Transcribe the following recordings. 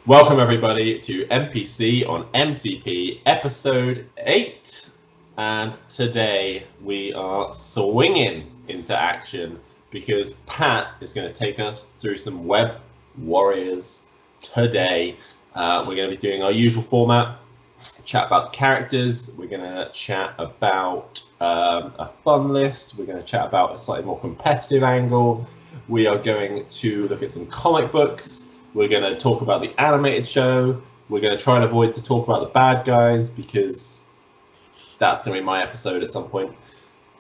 Welcome everybody to MPC on MCP episode 8, and today we are swinging into action because Pat is going to take us through some Web Warriors today. We're going to be doing our usual format, chat about the characters, we're going to chat about a fun list, we're going to chat about a slightly more competitive angle, we are going to look at some comic books. We're going to talk about the animated show. We're going to try and avoid to talk about the bad guys because that's going to be my episode at some point.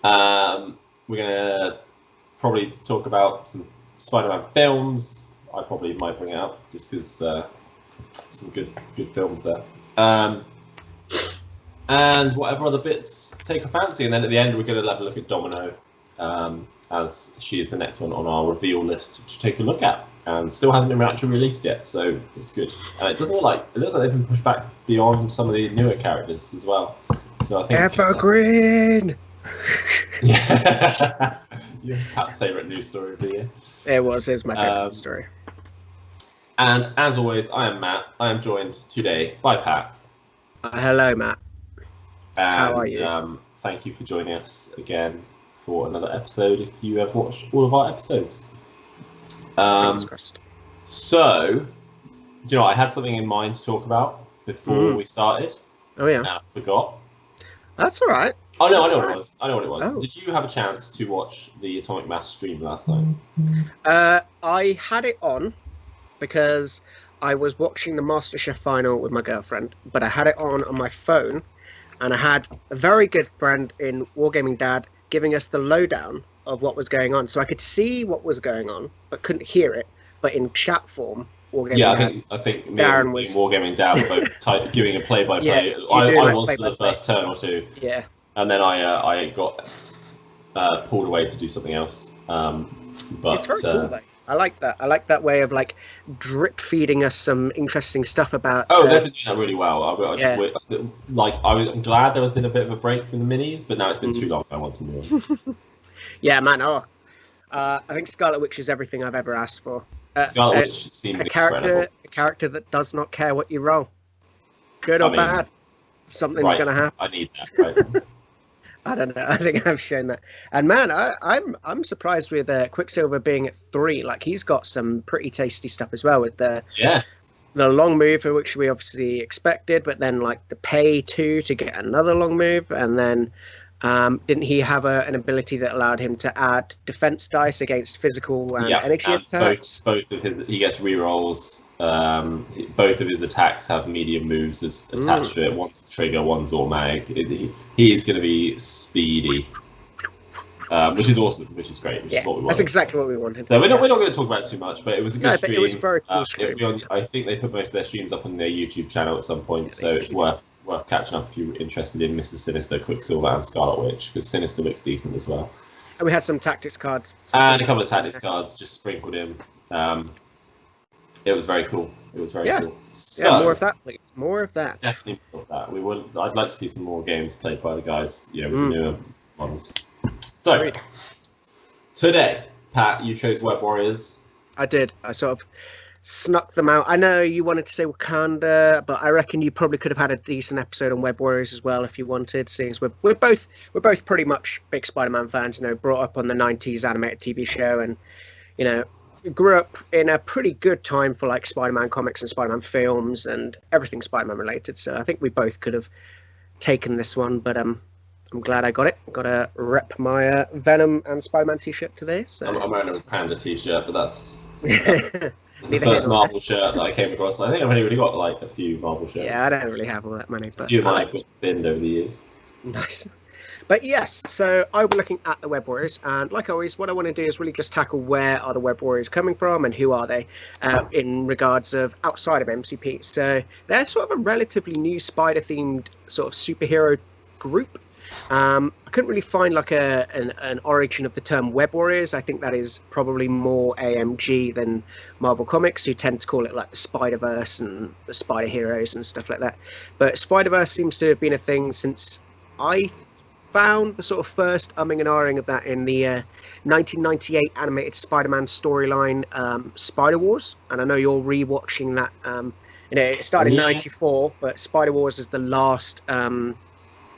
We're going to probably talk about some Spider-Man films. I probably might bring it up just because some good films there. And whatever other bits take a fancy. And then at the end, we're going to have a look at Domino as she is the next one on our reveal list to take a look at. And still hasn't been actually released yet, so it's good. And it doesn't look like they've been pushed back beyond some of the newer characters as well. So I think Evergreen. Yeah, Pat's favourite news story of the year. It was my favourite story. And as always, I am Matt. I am joined today by Pat. Hello, Matt. And, how are you? Thank you for joining us again for another episode. If you have watched all of our episodes. So, you know, I had something in mind to talk about before we started. Oh yeah. And I forgot. That's all right. Oh no, I know what it was. I know what it was. Oh. Did you have a chance to watch the Atomic Mass stream last night? I had it on because I was watching the MasterChef final with my girlfriend, but I had it on my phone, and I had a very good friend in Wargaming Dad giving us the lowdown of what was going on, so I could see what was going on, but couldn't hear it. But in chat form, Wargaming Dad, I think Darren was Wargaming Dad were both giving a play-by-play. Yeah, I was for the first turn or two. Yeah. And then I got pulled away to do something else. But it's very cool, though. I like that. I like that way of like drip feeding us some interesting stuff about. Oh, they've been doing that really well. I'm glad there has been a bit of a break from the minis, but now it's been too long. I want some more. Yeah, man. I think Scarlet Witch is everything I've ever asked for. Scarlet Witch seems a character that does not care what you roll, good or bad. Something's going to happen. I need that. Right? I don't know. I think I've shown that. And man, I'm surprised with Quicksilver being at 3. Like, he's got some pretty tasty stuff as well with the long move, for which we obviously expected, but then like the pay 2 to get another long move, and then didn't he have an ability that allowed him to add defense dice against physical and energy attacks? Both of his, he gets rerolls. Both of his attacks have medium moves attached to it. One's a trigger, one's automatic. He is going to be speedy, which is awesome, which is great, which is what we wanted. That's exactly what we wanted. So we're not going to talk about it too much, but it was a good stream. It was a very cool stream. I think they put most of their streams up on their YouTube channel at some point, so it's worth catching up if you're interested in Mr. Sinister, Quicksilver, and Scarlet Witch, because Sinister looks decent as well. And we had some tactics cards. And a couple of tactics cards just sprinkled in. It was very cool. Cool. So, more of that, please. More of that. Definitely more of that. I'd like to see some more games played by the guys, with the newer models. So, today, Pat, you chose Web Warriors. I did. I sort of snuck them out. I know you wanted to say Wakanda, but I reckon you probably could have had a decent episode on Web Warriors as well if you wanted, seeing as we're both pretty much big Spider-Man fans, brought up on the 90s animated TV show, and grew up in a pretty good time for like Spider-Man comics and Spider-Man films and everything Spider-Man related. So I think we both could have taken this one, but I'm glad I got it. Got to rep my Venom and Spider-Man t-shirt today. So I'm wearing a Panda t-shirt, but that's the first Marvel shirt that I came across. I think I've only really got like a few Marvel shirts. Yeah, I don't really have all that money, but a few of mine I've binned over the years. Nice. But yes, so I will be looking at the Web Warriors, and like always, what I want to do is really just tackle where are the Web Warriors coming from and who are they in regards of outside of MCP. So they're sort of a relatively new spider-themed sort of superhero group. I couldn't really find like an origin of the term Web Warriors. I think that is probably more AMG than Marvel Comics, who tend to call it like the Spider-Verse and the Spider Heroes and stuff like that. But Spider-Verse seems to have been a thing since I found the sort of first umming and ahhing of that in the 1998 animated Spider-Man storyline, Spider Wars, and I know you're rewatching that You know, it started in Yeah. '94, but Spider Wars is the last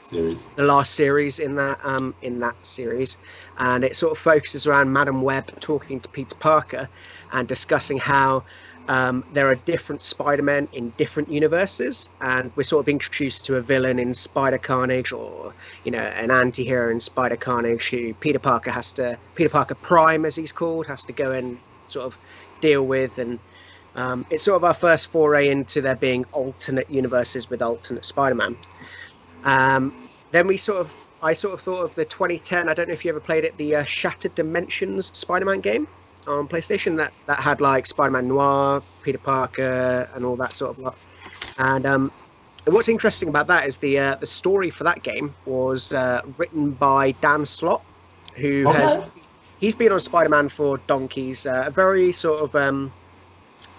Series. series in that series, and it sort of focuses around Madam Web talking to Peter Parker and discussing how there are different Spider-Men in different universes, and we're sort of introduced to a villain in Spider Carnage, or an anti-hero in Spider Carnage, who Peter Parker Prime, as he's called, has to go and sort of deal with, and it's sort of our first foray into there being alternate universes with alternate Spider-Man. Then I sort of thought of the 2010. I don't know if you ever played it, the Shattered Dimensions Spider-Man game on PlayStation that had like Spider-Man Noir, Peter Parker, and all that sort of lot. And what's interesting about that is the story for that game was written by Dan Slott, who he's been on Spider-Man for donkeys. A very sort of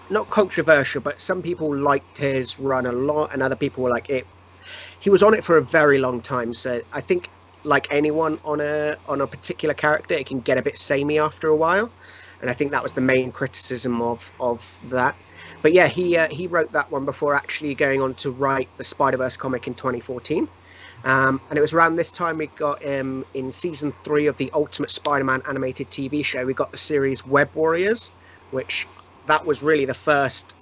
not controversial, but some people liked his run a lot, and other people were like it. He was on it for a very long time, so I think, like anyone on a particular character, it can get a bit samey after a while, and I think that was the main criticism of that. But yeah, he wrote that one before actually going on to write the Spider-Verse comic in 2014, and it was around this time we got in season 3 of the Ultimate Spider-Man animated TV show. We got the series Web Warriors, which that was really the first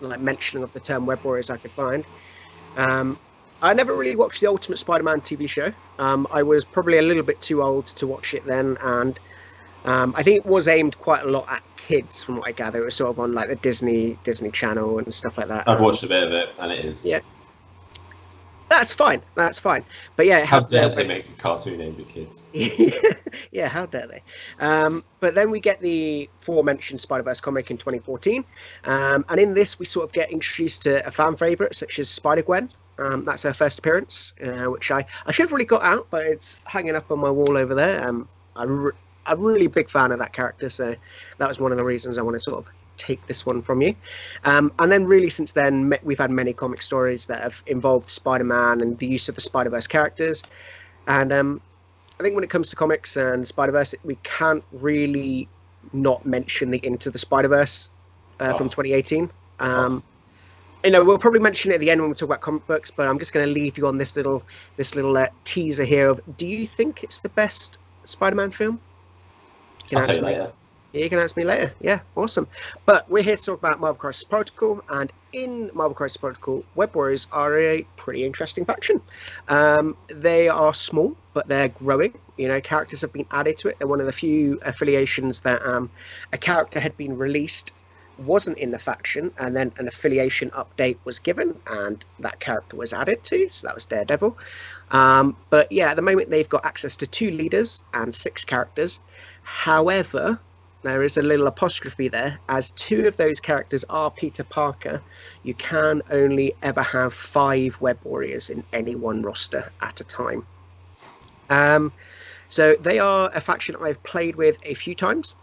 mentioning of the term Web Warriors I could find. I never really watched the Ultimate Spider-Man TV show. I was probably a little bit too old to watch it then, and I think it was aimed quite a lot at kids, from what I gather. It was sort of on like the Disney Channel and stuff like that. I've watched a bit of it, and it is. Yeah, that's fine. But yeah, how dare they make a cartoon aimed at kids? Yeah, how dare they? But then we get the aforementioned Spider-Verse comic in 2014, and in this we sort of get introduced to a fan favorite such as Spider-Gwen. That's her first appearance, which I should have really got out, but it's hanging up on my wall over there. I'm a really big fan of that character, so that was one of the reasons I want to sort of take this one from you. And then really since then we've had many comic stories that have involved Spider-Man and the use of the Spider-Verse characters, and I think when it comes to comics and Spider-Verse, we can't really not mention the Into the Spider-Verse from 2018. We'll probably mention it at the end when we talk about comic books, but I'm just going to leave you on this little teaser here of, do you think it's the best Spider-Man film? I'll tell you later. You can ask me later. Yeah, awesome. But we're here to talk about Marvel Crisis Protocol, and in Marvel Crisis Protocol, Web Warriors are a pretty interesting faction. They are small, but they're growing. Characters have been added to it. They're one of the few affiliations that a character had been released, wasn't in the faction, and then an affiliation update was given, and that character was added to. So that was Daredevil. But yeah, at the moment they've got access to 2 leaders and 6 characters. However, there is a little apostrophe there, as 2 of those characters are Peter Parker. You can only ever have 5 Web Warriors in any one roster at a time. So they are a faction I've played with a few times.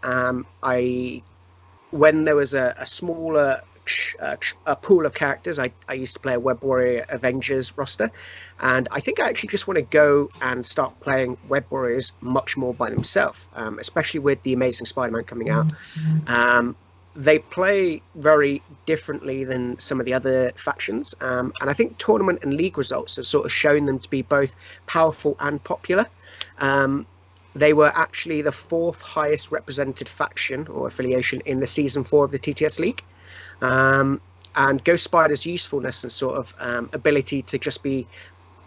When there was a smaller a pool of characters, I used to play a Web Warrior Avengers roster, and I think I actually just want to go and start playing Web Warriors much more by themselves, especially with the Amazing Spider-Man coming out. They play very differently than some of the other factions, and I think tournament and league results have sort of shown them to be both powerful and popular. They were actually the 4th highest represented faction or affiliation in the season 4 of the TTS League. And Ghost Spider's usefulness and sort of ability to just be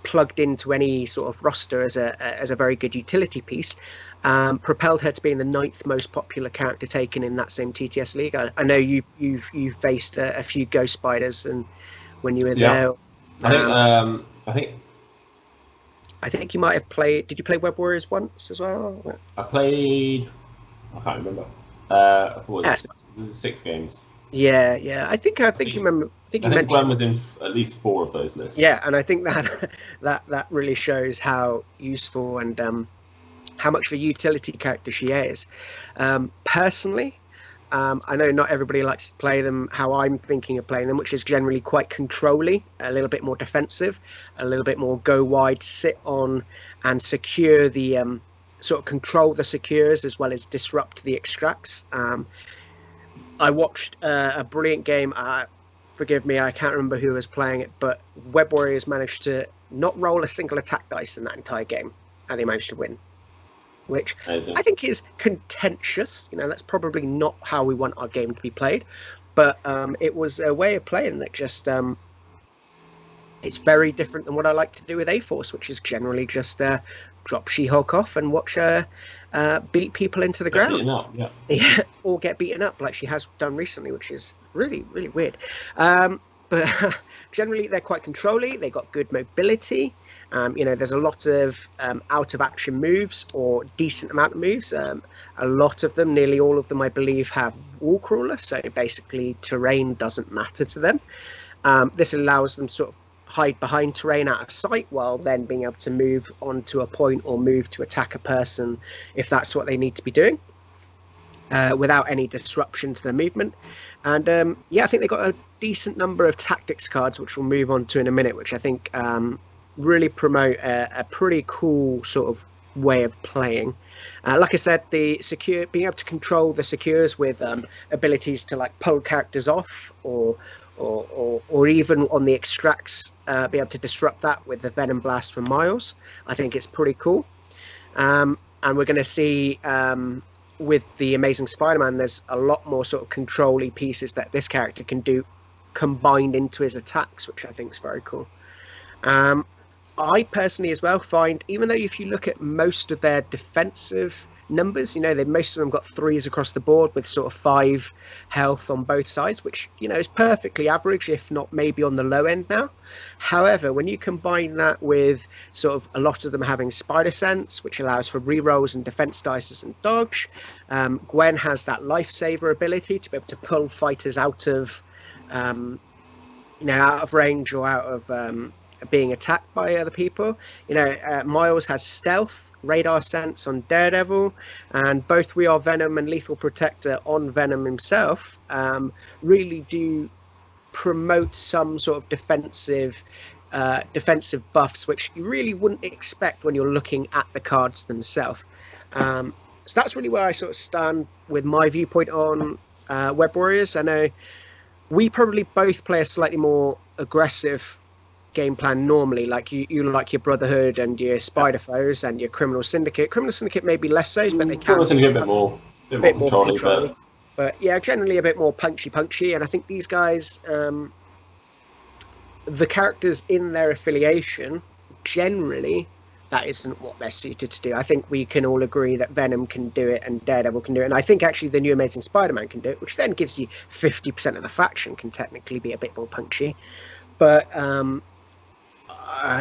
plugged into any sort of roster as a very good utility piece propelled her to being the 9th most popular character taken in that same TTS League. I know you've faced a few Ghost Spiders, and when you were there, I think you might have played. Did you play Web Warriors once as well? I can't remember. I thought it was 6 games. Yeah. I think you remember. I think Gwen was in at least 4 of those lists. Yeah, and I think that really shows how useful and how much of a utility character she is. Personally, I know not everybody likes to play them how I'm thinking of playing them, which is generally quite controlly, a little bit more defensive, a little bit more go wide, sit on and secure the sort of control the secures as well as disrupt the extracts. I watched a brilliant game. forgive me, I can't remember who was playing it, but Web Warriors managed to not roll a single attack dice in that entire game, and they managed to win, which I think is contentious. You know, that's probably not how we want our game to be played, but it was a way of playing that just it's very different than what I like to do with A-Force, which is generally just drop She-Hulk off and watch her beat people into the ground. Up, yeah. Yeah, or get beaten up like she has done recently, which is really, really weird. But generally, they're quite controlly. They've got good mobility. You know, there's a lot of out-of-action moves or decent amount of moves. A lot of them, nearly all of them, I believe, have wall crawlers. So basically, terrain doesn't matter to them. This allows them to sort of hide behind terrain out of sight while then being able to move onto a point or move to attack a person if that's what they need to be doing. Without any disruption to their movement. And yeah, I think they've got a decent number of tactics cards, which we'll move on to in a minute, which I think really promote a pretty cool sort of way of playing. Like I said, the secure, being able to control the secures with abilities to like pull characters off or even on the extracts, be able to disrupt that with the Venom Blast from Miles. I think it's pretty cool. And we're going to see with the Amazing Spider-Man, there's a lot more sort of control-y pieces that this character can do combined into his attacks, which I think is very cool. I personally as well find, even though if you look at most of their defensive numbers, you know, most of them got 3s across the board with sort of 5 health on both sides, which, you know, is perfectly average, if not maybe on the low end now. However, when you combine that with sort of a lot of them having spider sense, which allows for rerolls and defense dice and dodge, Gwen has that lifesaver ability to be able to pull fighters out of you know, out of range or out of being attacked by other people. You know, Miles has stealth, radar sense on Daredevil, and both We Are Venom and Lethal Protector on Venom himself really do promote some sort of defensive buffs, which you really wouldn't expect when you're looking at the cards themselves. So that's really where I sort of stand with my viewpoint on Web Warriors. I know we probably both play a slightly more aggressive game plan normally, like you like your Brotherhood and your Spider Foes and your Criminal Syndicate. Criminal Syndicate maybe less so, but they can Criminal Syndicate a bit more controlling, but yeah, generally a bit more punchy. And I think these guys, the characters in their affiliation, generally that isn't what they're suited to do. I think we can all agree that Venom can do it and Daredevil can do it, and I think actually the new Amazing Spider-Man can do it, which then gives you 50% of the faction can technically be a bit more punchy. But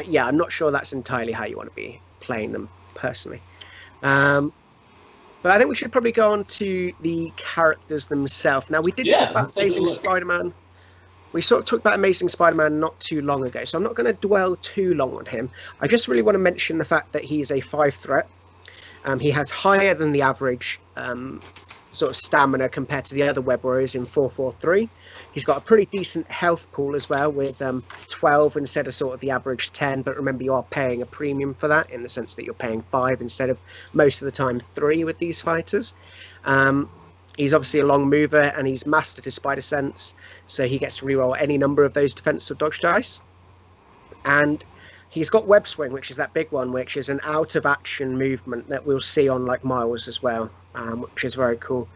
yeah, I'm not sure that's entirely how you want to be playing them personally. But I think we should probably go on to the characters themselves. Now, we did talk about Amazing Spider-Man. We sort of talked about Amazing Spider-Man not too long ago, so I'm not going to dwell too long on him. I just really want to mention the fact that he's a 5 threat. He has higher than the average sort of stamina compared to the other Web Warriors in 443. He's got a pretty decent health pool as well, with 12 instead of sort of the average 10. But remember, you are paying a premium for that, in the sense that you're paying 5 instead of most of the time 3 with these fighters. He's obviously a long mover, and he's mastered his spider sense, so he gets to reroll any number of those defense or dodge dice. And he's got web swing, which is that big one, which is an out of action movement that we'll see on like Miles as well, which is very cool.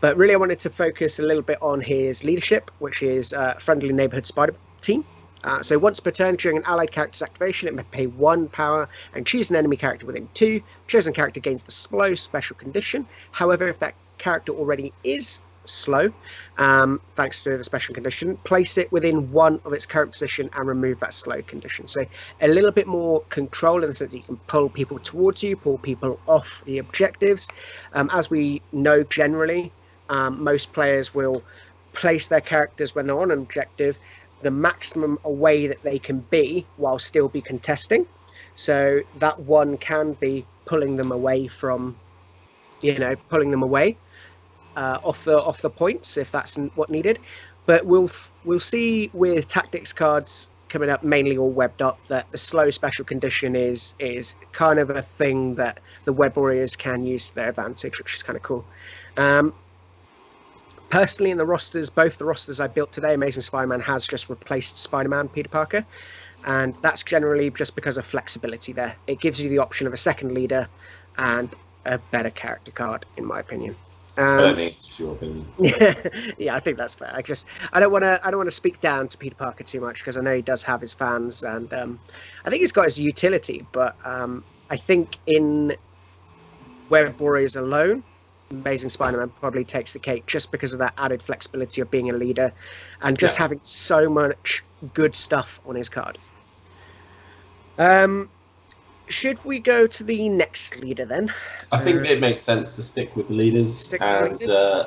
But really, I wanted to focus a little bit on his leadership, which is Friendly Neighborhood Spider Team. So once per turn during an allied character's activation, it may pay 1 power and choose an enemy character within 2. Chosen character gains the slow special condition. However, if that character already is slow, thanks to the special condition, place it within 1 of its current position and remove that slow condition. So a little bit more control in the sense that you can pull people towards you, pull people off the objectives. As we know, generally, most players will place their characters when they're on an objective the maximum away that they can be while still be contesting. So that one can be pulling them away from, pulling them away off the points if that's what needed. But we'll see with tactics cards coming up, mainly all webbed up, that the slow special condition is kind of a thing that the Web Warriors can use to their advantage, which is kind of cool. Personally, in the rosters, both the rosters I built today, Amazing Spider-Man has just replaced Spider-Man Peter Parker, and that's generally just because of flexibility there. It gives you the option of a second leader and a better character card, in my opinion. I don't think it's just your opinion. Yeah, I think that's fair. I don't want to speak down to Peter Parker too much because I know he does have his fans, and I think he's got his utility. But I think in Web Warriors alone, Amazing Spider-Man probably takes the cake just because of that added flexibility of being a leader and just having so much good stuff on his card. Should we go to the next leader then? I think it makes sense to stick with the leaders,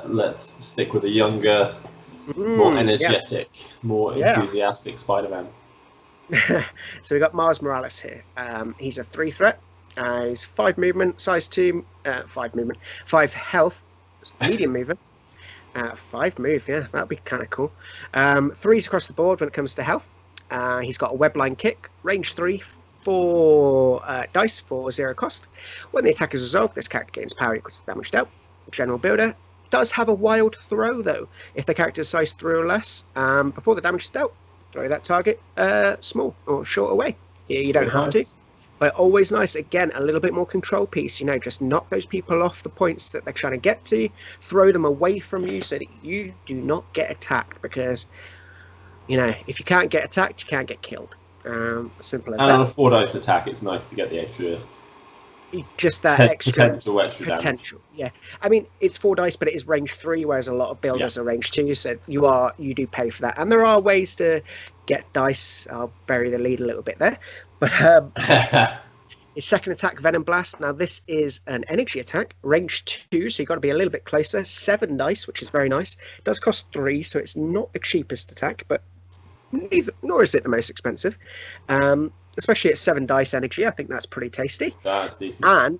let's stick with a younger, more energetic, more enthusiastic Spider-Man. So we got Miles Morales here. He's a 3 threat. He's 5 movement, size 2, 5 health, medium movement, 5 move. Yeah, that'd be kind of cool. 3s across the board when it comes to health. He's got a webline kick, range 3. 4 dice for 0 cost. When the attack is resolved, this character gains power equal to damage dealt. General builder does have a wild throw though. If the character is size 3 or less, before the damage is dealt, throw that target small or short away. You don't have to, but always nice. Again, a little bit more control piece. You know, just knock those people off the points that they're trying to get to, throw them away from you so that you do not get attacked. Because you know, if you can't get attacked, you can't get killed. Simple as that. And on a 4 dice attack, it's nice to get the extra. Just that extra potential damage. Yeah. I mean, it's 4 dice, but it is range 3, whereas a lot of builders are range 2, so you do pay for that. And there are ways to get dice. I'll bury the lead a little bit there, but his second attack, Venom Blast. Now this is an energy attack, range 2, so you've got to be a little bit closer. 7 dice, which is very nice. It does cost 3, so it's not the cheapest attack, but nor is it the most expensive, especially at 7 dice energy. I think that's pretty tasty. That's decent. And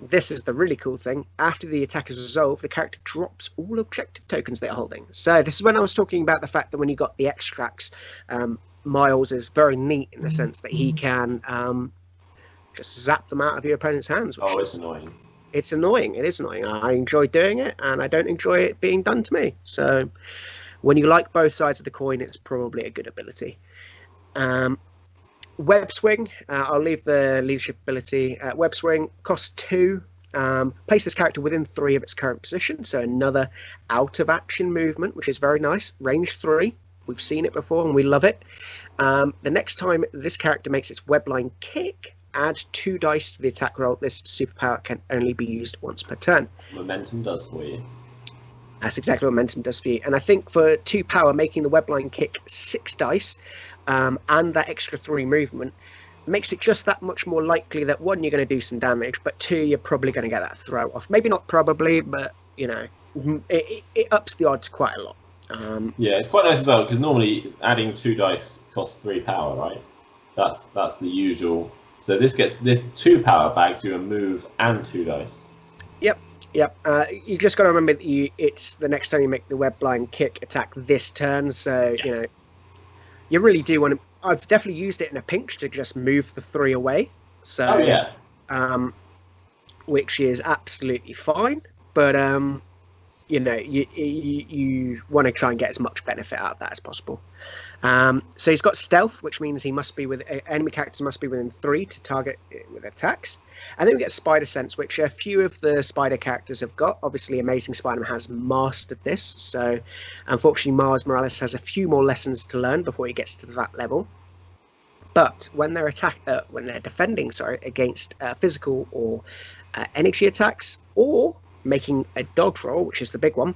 this is the really cool thing: after the attack is resolved, the character drops all objective tokens they're holding. So this is when I was talking about the fact that when you got the extracts, Miles is very neat in the sense that he can just zap them out of your opponent's hands. It's annoying. It's annoying. It is annoying. I enjoy doing it, and I don't enjoy it being done to me. So when you like both sides of the coin, it's probably a good ability. Web Swing, I'll leave the leadership ability. Web Swing costs 2. Place this character within 3 of its current position, so another out of action movement, which is very nice. Range 3, we've seen it before and we love it. The next time this character makes its webline kick, add 2 dice to the attack roll. This superpower can only be used once per turn. Momentum does for you. That's exactly what momentum does for you. And I think for 2 power, making the webline kick 6 dice and that extra 3 movement makes it just that much more likely that 1, you're going to do some damage, but 2, you're probably going to get that throw off. Maybe not probably, but you know, it ups the odds quite a lot. Yeah, it's quite nice as well because normally adding 2 dice costs 3 power, right? That's the usual. So this gets 2 power bags you a move and 2 dice. Yep. You just got to remember that it's the next time you make the webline kick attack this turn. So you know, you really do want to. I've definitely used it in a pinch to just move the 3 away. So which is absolutely fine. But you know, you want to try and get as much benefit out of that as possible. So he's got stealth, which means he must be enemy characters must be within 3 to target with attacks. And then we get spider sense, which a few of the spider characters have got. Obviously, Amazing Spider-Man has mastered this, so unfortunately, Miles Morales has a few more lessons to learn before he gets to that level. But when they're defending, against physical or energy attacks, or making a dodge roll, which is the big one,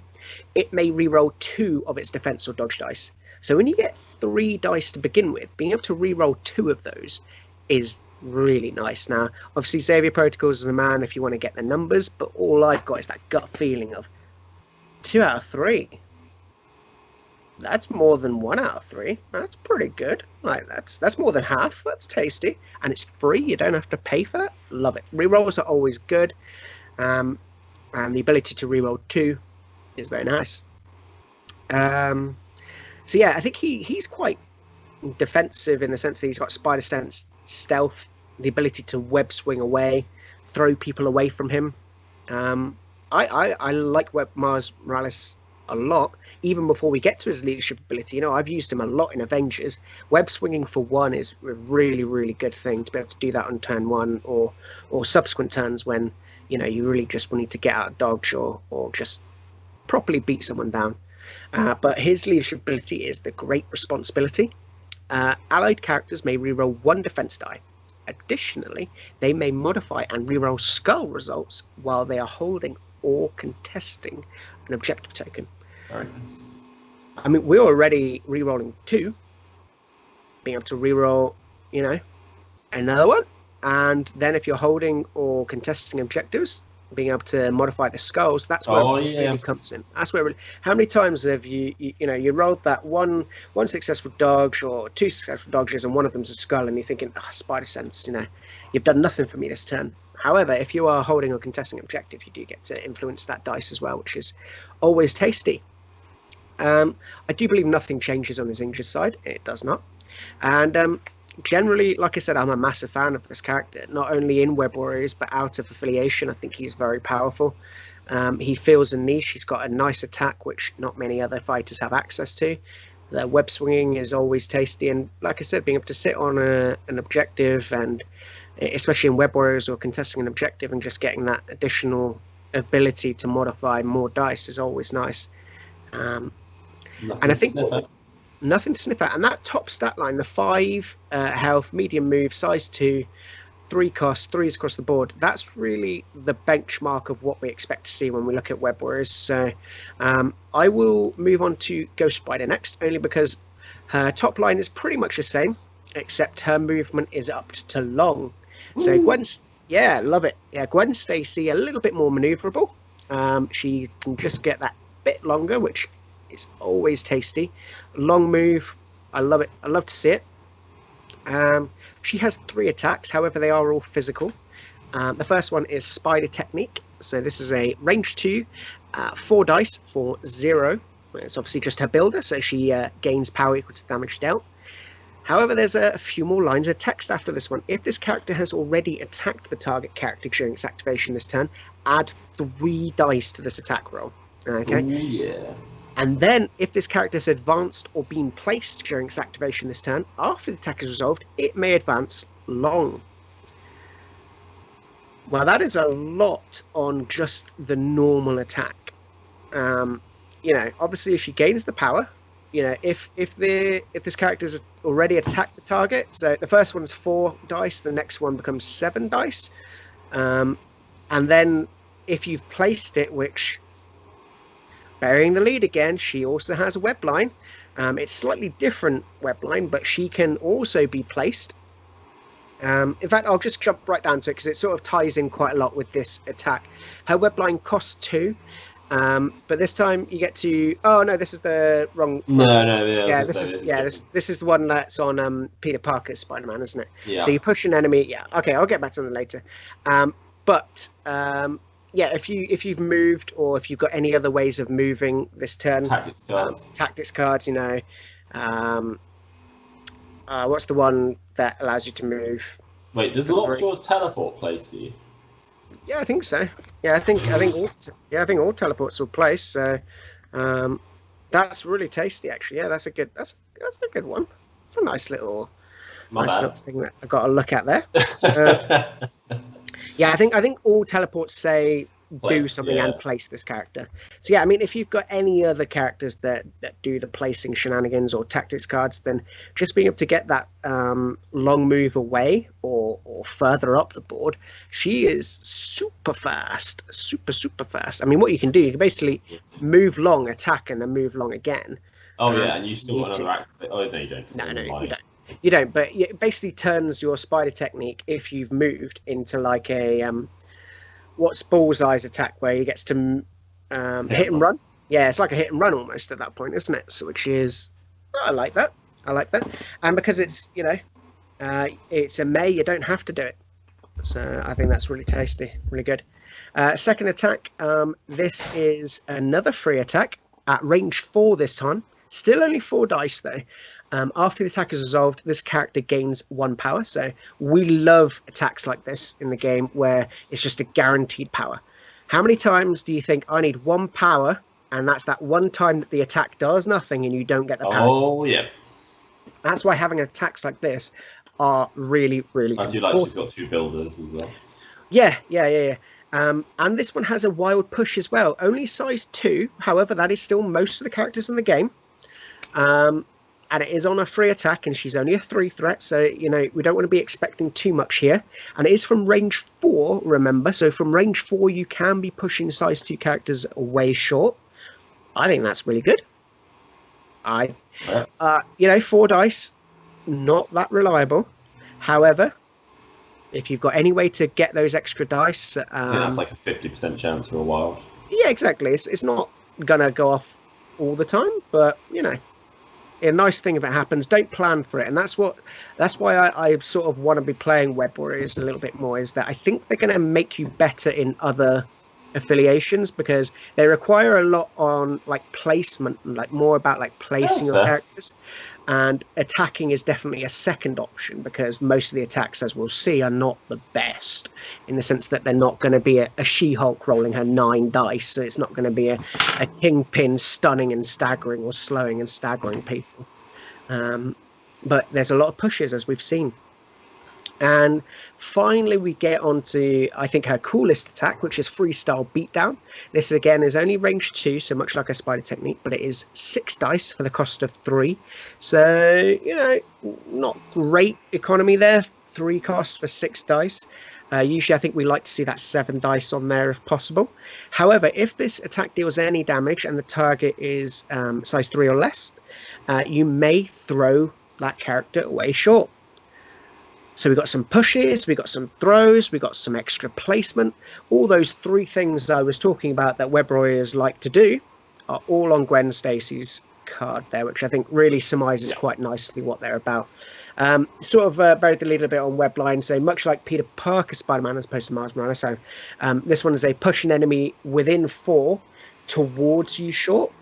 it may re-roll 2 of its defense or dodge dice. So when you get 3 dice to begin with, being able to re-roll 2 of those is really nice. Now, obviously, Xavier Protocols is the man if you want to get the numbers, but all I've got is that gut feeling of 2 out of 3. That's more than 1 out of 3. That's pretty good. Like that's more than half. That's tasty, and it's free. You don't have to pay for that. Love it. Rerolls are always good, and the ability to reroll 2 is very nice. So yeah, I think he's quite defensive in the sense that he's got spider sense, stealth, the ability to web swing away, throw people away from him. I like Miles Morales a lot, even before we get to his leadership ability. You know, I've used him a lot in Avengers. Web swinging for 1 is a really, really good thing to be able to do that on turn 1 or subsequent turns when, you know, you really just need to get out of dodge or just properly beat someone down. But his leadership ability is the Great Responsibility. Allied characters may reroll 1 defense die. Additionally, they may modify and reroll skull results while they are holding or contesting an objective token. Very nice. I mean, we're already rerolling 2, being able to reroll, you know, another one, and then if you're holding or contesting objectives, being able to modify the skulls, that's where it really comes in. That's where how many times have you rolled that one successful dodge or 2 successful dodges and one of them's a skull and you're thinking, spider sense, you know, you've done nothing for me this turn. However, if you are holding or contesting an objective, you do get to influence that dice as well, which is always tasty. I do believe nothing changes on his injured side. It does not. And generally, like I said, I'm a massive fan of this character, not only in Web Warriors, but out of affiliation. I think he's very powerful. He fills a niche. He's got a nice attack, which not many other fighters have access to. The web swinging is always tasty. And like I said, being able to sit on an objective, and especially in Web Warriors or contesting an objective and just getting that additional ability to modify more dice is always nice. And I think nothing to sniff at. And that top stat line, the 5 health, medium move, size 2, 3 cost, 3s across the board, that's really the benchmark of what we expect to see when we look at Web Warriors. So I will move on to Ghost Spider next, only because her top line is pretty much the same, except her movement is up to long. Ooh. So Gwen's, yeah, love it. Yeah, Gwen Stacy, a little bit more maneuverable. She can just get that bit longer, which is always tasty. Long move, I love it. I love to see it. She has 3 attacks, however they are all physical. The first one is Spider Technique. So this is a range 2, 4 dice for 0. It's obviously just her builder, so she gains power equal to damage dealt. However, there's a few more lines of text after this one. If this character has already attacked the target character during its activation this turn, add 3 dice to this attack roll. Okay. Ooh, yeah. And then, if this character has advanced or been placed during its activation this turn, after the attack is resolved, it may advance long. Well, that is a lot on just the normal attack. You know, obviously, if she gains the power, you know, if this character's already attacked the target, so the first one's 4 dice, the next one becomes 7 dice, and then if you've placed it, which, bearing the lead again, she also has a web line. It's slightly different web line, but she can also be placed. In fact, I'll just jump right down to it because it sort of ties in quite a lot with this attack. Her web line costs 2. But this time you get to... Oh, no, this is the wrong... Yeah, this is the one that's on Peter Parker's Spider-Man, isn't it? Yeah. So you push an enemy... Yeah, okay, I'll get back to them later. Yeah, if you've moved, or if you've got any other ways of moving this turn... Tactics cards, you know. What's the one that allows you to move? Wait, does Lockjaw's teleport place you? Yeah, I think so. Yeah, I think all teleports will place. So that's really tasty, actually. Yeah, that's a good one. It's a nice little thing that I got to look at there. Yeah, I think all teleports say do something and place this character. So yeah, I mean, if you've got any other characters that do the placing shenanigans or tactics cards, then just being able to get that long move away or further up the board, she is super fast, super fast. I mean, what you can do, you can basically move long, attack, and then move long again. Oh yeah, and you still want another activate. Oh no, you don't. No, you don't. You don't, but it basically turns your Spider Technique, if you've moved, into like a what's Bullseye's attack, where he gets to hit and run. Yeah, it's like a hit and run almost at that point, isn't it? So, which is, I like that. And because it's, you know, it's a May, you don't have to do it. So I think that's really tasty, really good. Second attack, this is another free attack at range 4 this time. Still only 4 dice though. After the attack is resolved, this character gains 1 power. So we love attacks like this in the game where it's just a guaranteed power. How many times do you think I need 1 power and that's that one time that the attack does nothing and you don't get the power. Oh, yeah. That's why having attacks like this are really, really I do important. like she's got 2 builders as well. Yeah. And this one has a wild push as well. Only size 2. However, that is still most of the characters in the game. And it is on a free attack, and she's only a 3 threat. So, we don't want to be expecting too much here. And it is from range 4, remember. So from range 4, you can be pushing size 2 characters way short. I think that's really good. 4 dice, not that reliable. However, if you've got any way to get those extra dice, that's like a 50% chance for a wild. Yeah, exactly. It's not gonna go off all the time, but a nice thing if it happens. Don't plan for it, and that's why I sort of want to be playing Web Warriors a little bit more. Is that I think they're going to make you better in other affiliations because they require a lot on like placement and like more about like placing your characters, and attacking is definitely a second option because most of the attacks, as we'll see, are not the best in the sense that they're not going to be a She-Hulk rolling her 9 dice, so it's not going to be a Kingpin stunning and staggering or slowing and staggering people, but there's a lot of pushes as we've seen. And finally, we get on to, I think, her coolest attack, which is Freestyle Beatdown. This, again, is only range 2, so much like a spider technique, but it is 6 dice for the cost of 3. So, not great economy there. 3 cost for 6 dice. Usually, I think we like to see that 7 dice on there if possible. However, if this attack deals any damage and the target is size 3 or less, you may throw that character away short. So we've got some pushes, we've got some throws, we've got some extra placement. All those 3 things I was talking about that Web Warriors like to do are all on Gwen Stacy's card there, which I think really surmises quite nicely what they're about. Sort of buried the lead a bit on Webline, so much like Peter Parker Spider-Man as opposed to Miles Morales. So this one is a push an enemy within 4 towards you short.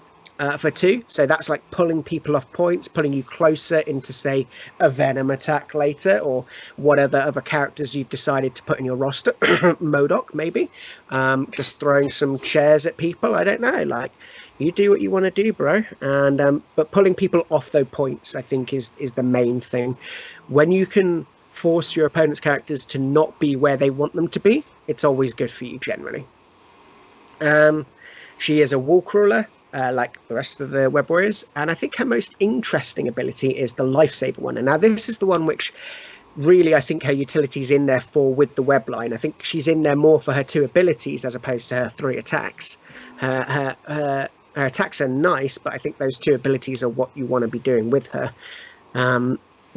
For 2, so that's like pulling people off points, pulling you closer into, say, a Venom attack later, or whatever other characters you've decided to put in your roster. MODOK, maybe. Just throwing some chairs at people, I don't know. Like, you do what you want to do, bro. And but pulling people off those points, I think, is the main thing. When you can force your opponent's characters to not be where they want them to be, it's always good for you, generally. She is a wall crawler. Like the rest of the Web Warriors, and I think her most interesting ability is the Lifesaver one. And now this is the one which really I think her utility is in there for with the web line. I think she's in there more for her 2 abilities as opposed to her 3 attacks. Her attacks are nice, but I think those 2 abilities are what you want to be doing with her.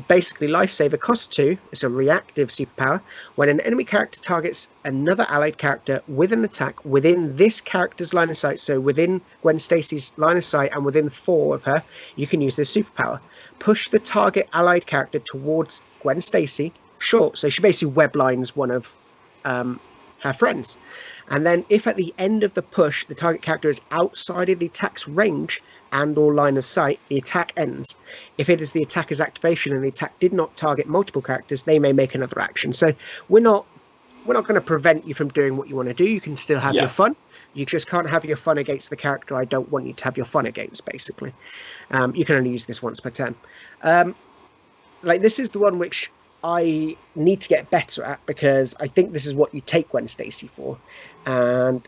Basically, Lifesaver costs 2. It's a reactive superpower. When an enemy character targets another allied character with an attack within this character's line of sight, so within Gwen Stacy's line of sight and within 4 of her, you can use this superpower. Push the target allied character towards Gwen Stacy short. So she basically web lines one of her friends. And then if at the end of the push, the target character is outside of the attack's range and or line of sight, the attack ends. If it is the attacker's activation and the attack did not target multiple characters, they may make another action. So we're not going to prevent you from doing what you want to do. You can still have your fun. You just can't have your fun against the character I don't want you to have your fun against, basically. You can only use this once per turn. Like, this is the one which I need to get better at, because I think this is what you take Gwen Stacy for. And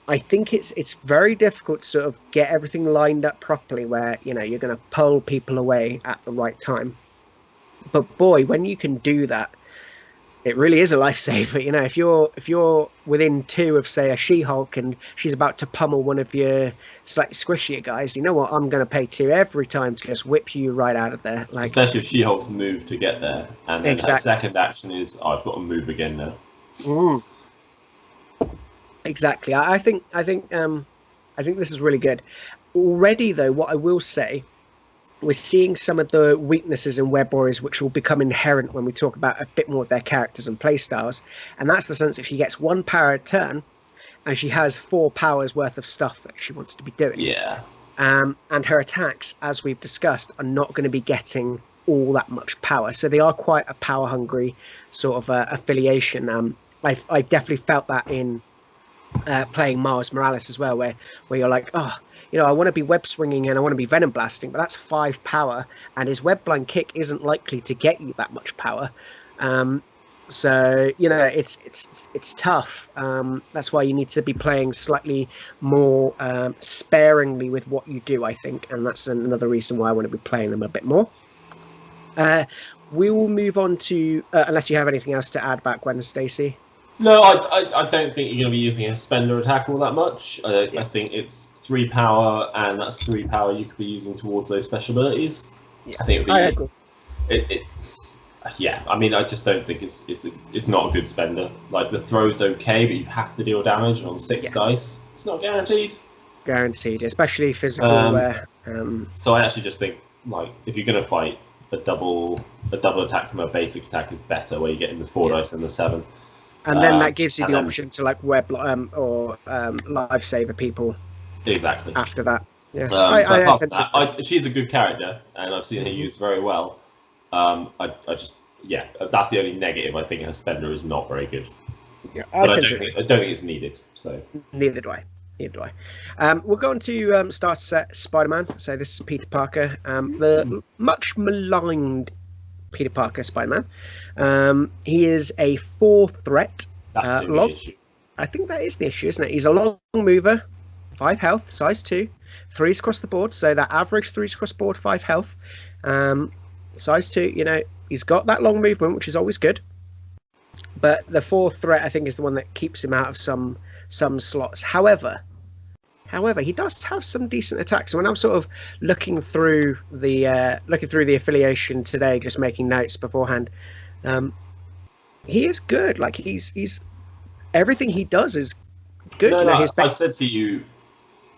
I think it's very difficult to sort of get everything lined up properly where, you're going to pull people away at the right time. But boy, when you can do that, it really is a lifesaver. If you're within 2 of, say, a She-Hulk and she's about to pummel one of your slightly squishier guys, you know what? I'm going to pay 2 every time to just whip you right out of there. Like, especially if She-Hulk's moved to get there, and then her second action is, I've got to move again now. Exactly. I think this is really good. Already, though, what I will say, we're seeing some of the weaknesses in Web Warriors which will become inherent when we talk about a bit more of their characters and playstyles. And that's the sense that she gets 1 power a turn and she has 4 powers worth of stuff that she wants to be doing. Yeah. And her attacks, as we've discussed, are not going to be getting all that much power. So they are quite a power-hungry sort of affiliation. I've definitely felt that in playing Miles Morales as well, where you're like, oh, I want to be web swinging and I want to be venom blasting, but that's 5 power, and his web blind kick isn't likely to get you that much power. So it's tough. That's why you need to be playing slightly more sparingly with what you do, I think, and that's another reason why I want to be playing them a bit more. We will move on to unless you have anything else to add about Gwen Stacy. No, I don't think you're going to be using a spender attack all that much. I think it's 3 power, and that's 3 power you could be using towards those special abilities. Yeah. I think it would be. Yeah, I mean, I just don't think it's not a good spender. Like, the throw's okay, but you have to deal damage, and on 6 dice, it's not guaranteed. Guaranteed, especially physical. So I actually just think, like, if you're going to fight, a double attack from a basic attack is better, where you get in the 4 dice and the 7. And then that gives you the option to like web or lifesaver people. Exactly. After that, yeah. Apart from that, she's a good character, and I've seen her used very well. I just that's the only negative. I think her spender is not very good. Yeah, but I don't think it's needed. So neither do I. We'll go on to starter set Spider-Man. So this is Peter Parker, the much maligned Peter Parker Spider-Man. He is a 4 threat. That's the issue. I think that is the issue, isn't it? He's a long mover, 5 health, size 2, 3s across the board. So that average 3s across the board, 5 health, size 2. He's got that long movement, which is always good. But the 4th threat, I think, is the one that keeps him out of some slots. However, he does have some decent attacks. And when I'm sort of looking through the affiliation today, just making notes beforehand, he is good. Like he's everything he does is good. I said to you,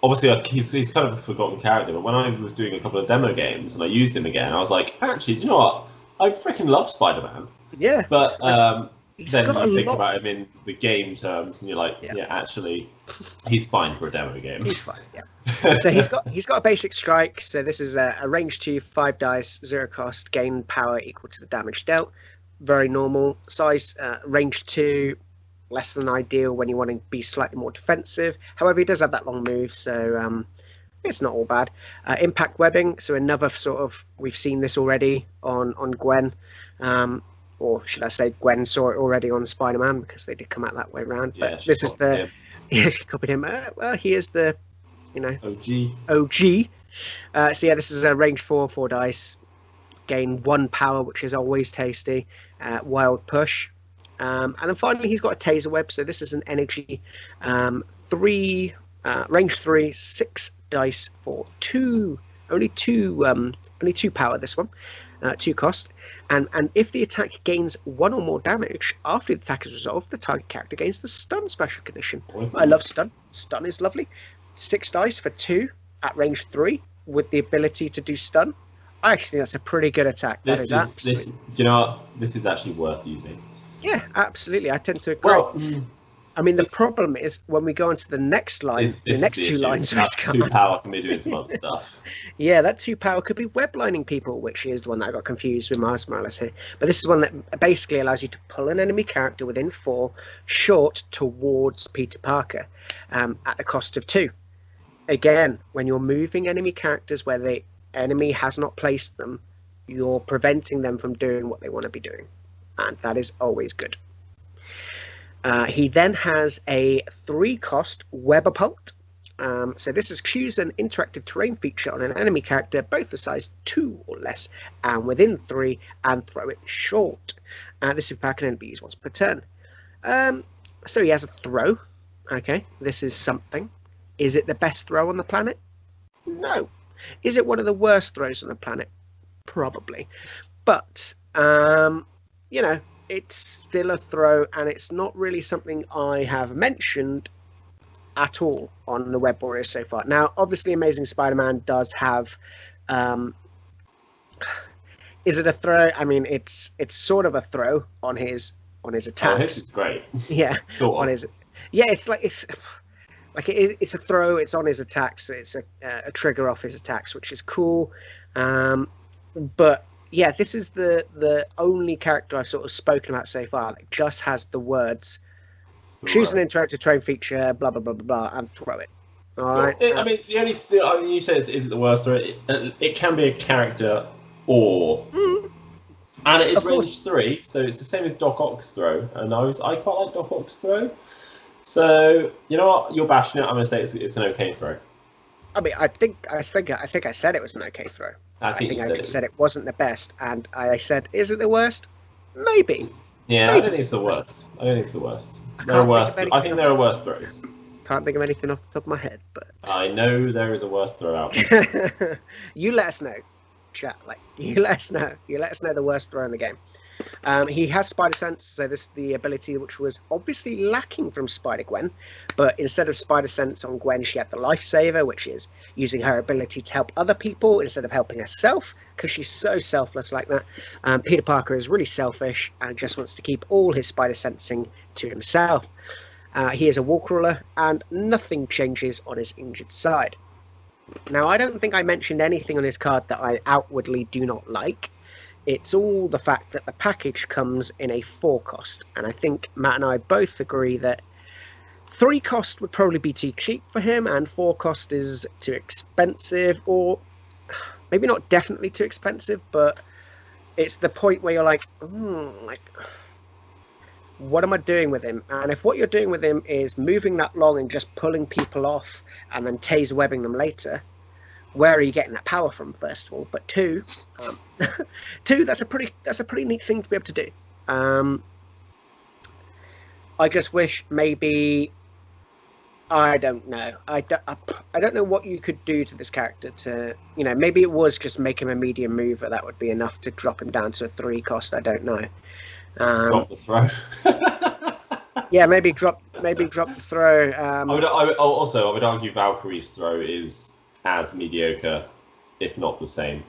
obviously, he's kind of a forgotten character. But when I was doing a couple of demo games and I used him again, I was like, actually, do you know what? I freaking love Spider-Man. Yeah. But then you think about him in the game terms, and you're like, yeah, actually, he's fine for a demo game. He's fine, yeah. So he's got a basic strike. So this is a range 2, 5 dice, 0 cost, gain power equal to the damage dealt. Very normal size. Range 2, less than ideal when you want to be slightly more defensive. However, he does have that long move, so it's not all bad. Impact webbing. So another sort of, we've seen this already on Gwen. Or should I say, Gwen saw it already on Spider-Man, because they did come out that way around. But this is the she copied him. Well, he is the OG. So yeah, this is a range 4 dice, gain 1 power, which is always tasty. Wild push, and then finally he's got a Taser Web. So this is an energy 3 range 3, 6 dice for 2. Only 2 power. This one. 2 cost, and if the attack gains 1 or more damage after the attack is resolved, the target character gains the stun special condition. I love stun. Stun is lovely. 6 dice for 2 at range 3 with the ability to do stun. I actually think that's a pretty good attack. This is actually worth using. Yeah, absolutely. I tend to agree. Well, I mean, the problem is when we go on to the next line, the next 2 lines. That 2 power can be doing some other stuff. Yeah, that 2 power could be weblining people, which is the one that I got confused with Miles Morales here. But this is one that basically allows you to pull an enemy character within 4 short towards Peter Parker at the cost of 2. Again, when you're moving enemy characters where the enemy has not placed them, you're preventing them from doing what they want to be doing. And that is always good. He then has a 3 cost Web Occult. So this is choose an interactive terrain feature on an enemy character, both the size 2 or less, and within 3, and throw it short. This superpower can only be used once per turn. So he has a throw. Okay, this is something. Is it the best throw on the planet? No. Is it one of the worst throws on the planet? Probably. But, it's still a throw, and it's not really something I have mentioned at all on the Web Warriors so far. Now, obviously, Amazing Spider-Man does have. Is it a throw? I mean, it's sort of a throw on his attacks. Oh, his is great. Yeah, sort of. On his. Yeah, it's a throw. It's on his attacks. It's a trigger off his attacks, which is cool. But yeah, this is the only character I've sort of spoken about so far that just has the words choose an interactive terrain feature, blah blah blah blah blah, and throw it. All right. I mean, the only thing you say is it the worst throw? It can be a character or, and it is range 3, so it's the same as Doc Ock's throw, and I quite like Doc Ock's throw. So you know what, you're bashing it. I'm gonna say it's an okay throw. I mean, I think I said it was an okay throw. I think I said it wasn't the best, and I said, is it the worst? Maybe. Yeah, maybe. I don't think it's the worst. I think there are worse throws. Can't think of anything off the top of my head, but I know there is a worse throw out there. You let us know, chat. You let us know. You let us know the worst throw in the game. He has Spider Sense, so this is the ability which was obviously lacking from Spider-Gwen, but instead of Spider Sense on Gwen, she had the Lifesaver, which is using her ability to help other people instead of helping herself, because she's so selfless like that. Peter Parker is really selfish and just wants to keep all his Spider Sensing to himself. He is a wall crawler, and nothing changes on his injured side. Now, I don't think I mentioned anything on his card that I outwardly do not like. It's all the fact that the package comes in a 4 cost, and I think Matt and I both agree that 3 cost would probably be too cheap for him, and 4 cost is too expensive, or maybe not definitely too expensive, but it's the point where you're like, what am I doing with him? And if what you're doing with him is moving that long and just pulling people off and then taser webbing them later, where are you getting that power from, first of all? But two, that's a pretty neat thing to be able to do. I just wish maybe, I don't know. I don't know what you could do to this character to, maybe it was just make him a medium mover. That would be enough to drop him down to a 3 cost. I don't know. Drop the throw. Yeah, maybe drop the throw. I would argue Valkyrie's throw is as mediocre, if not the same.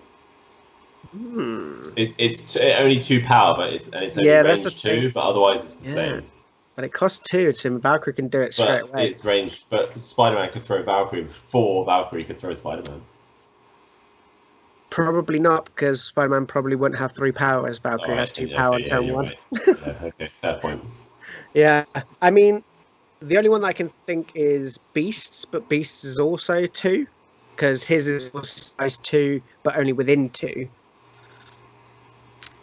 It's only 2 power, but it's only range 2, but otherwise it's the same. But it costs 2, so Valkyrie can do it straight away. It's ranged, but Spider-Man could throw Valkyrie before Valkyrie could throw Spider-Man. Probably not, because Spider-Man probably wouldn't have 3 power as Valkyrie has 2 power in turn 1. Right. Okay, fair point. Yeah, I mean, the only one that I can think is Beasts, but Beasts is also 2, because his is size 2, but only within 2.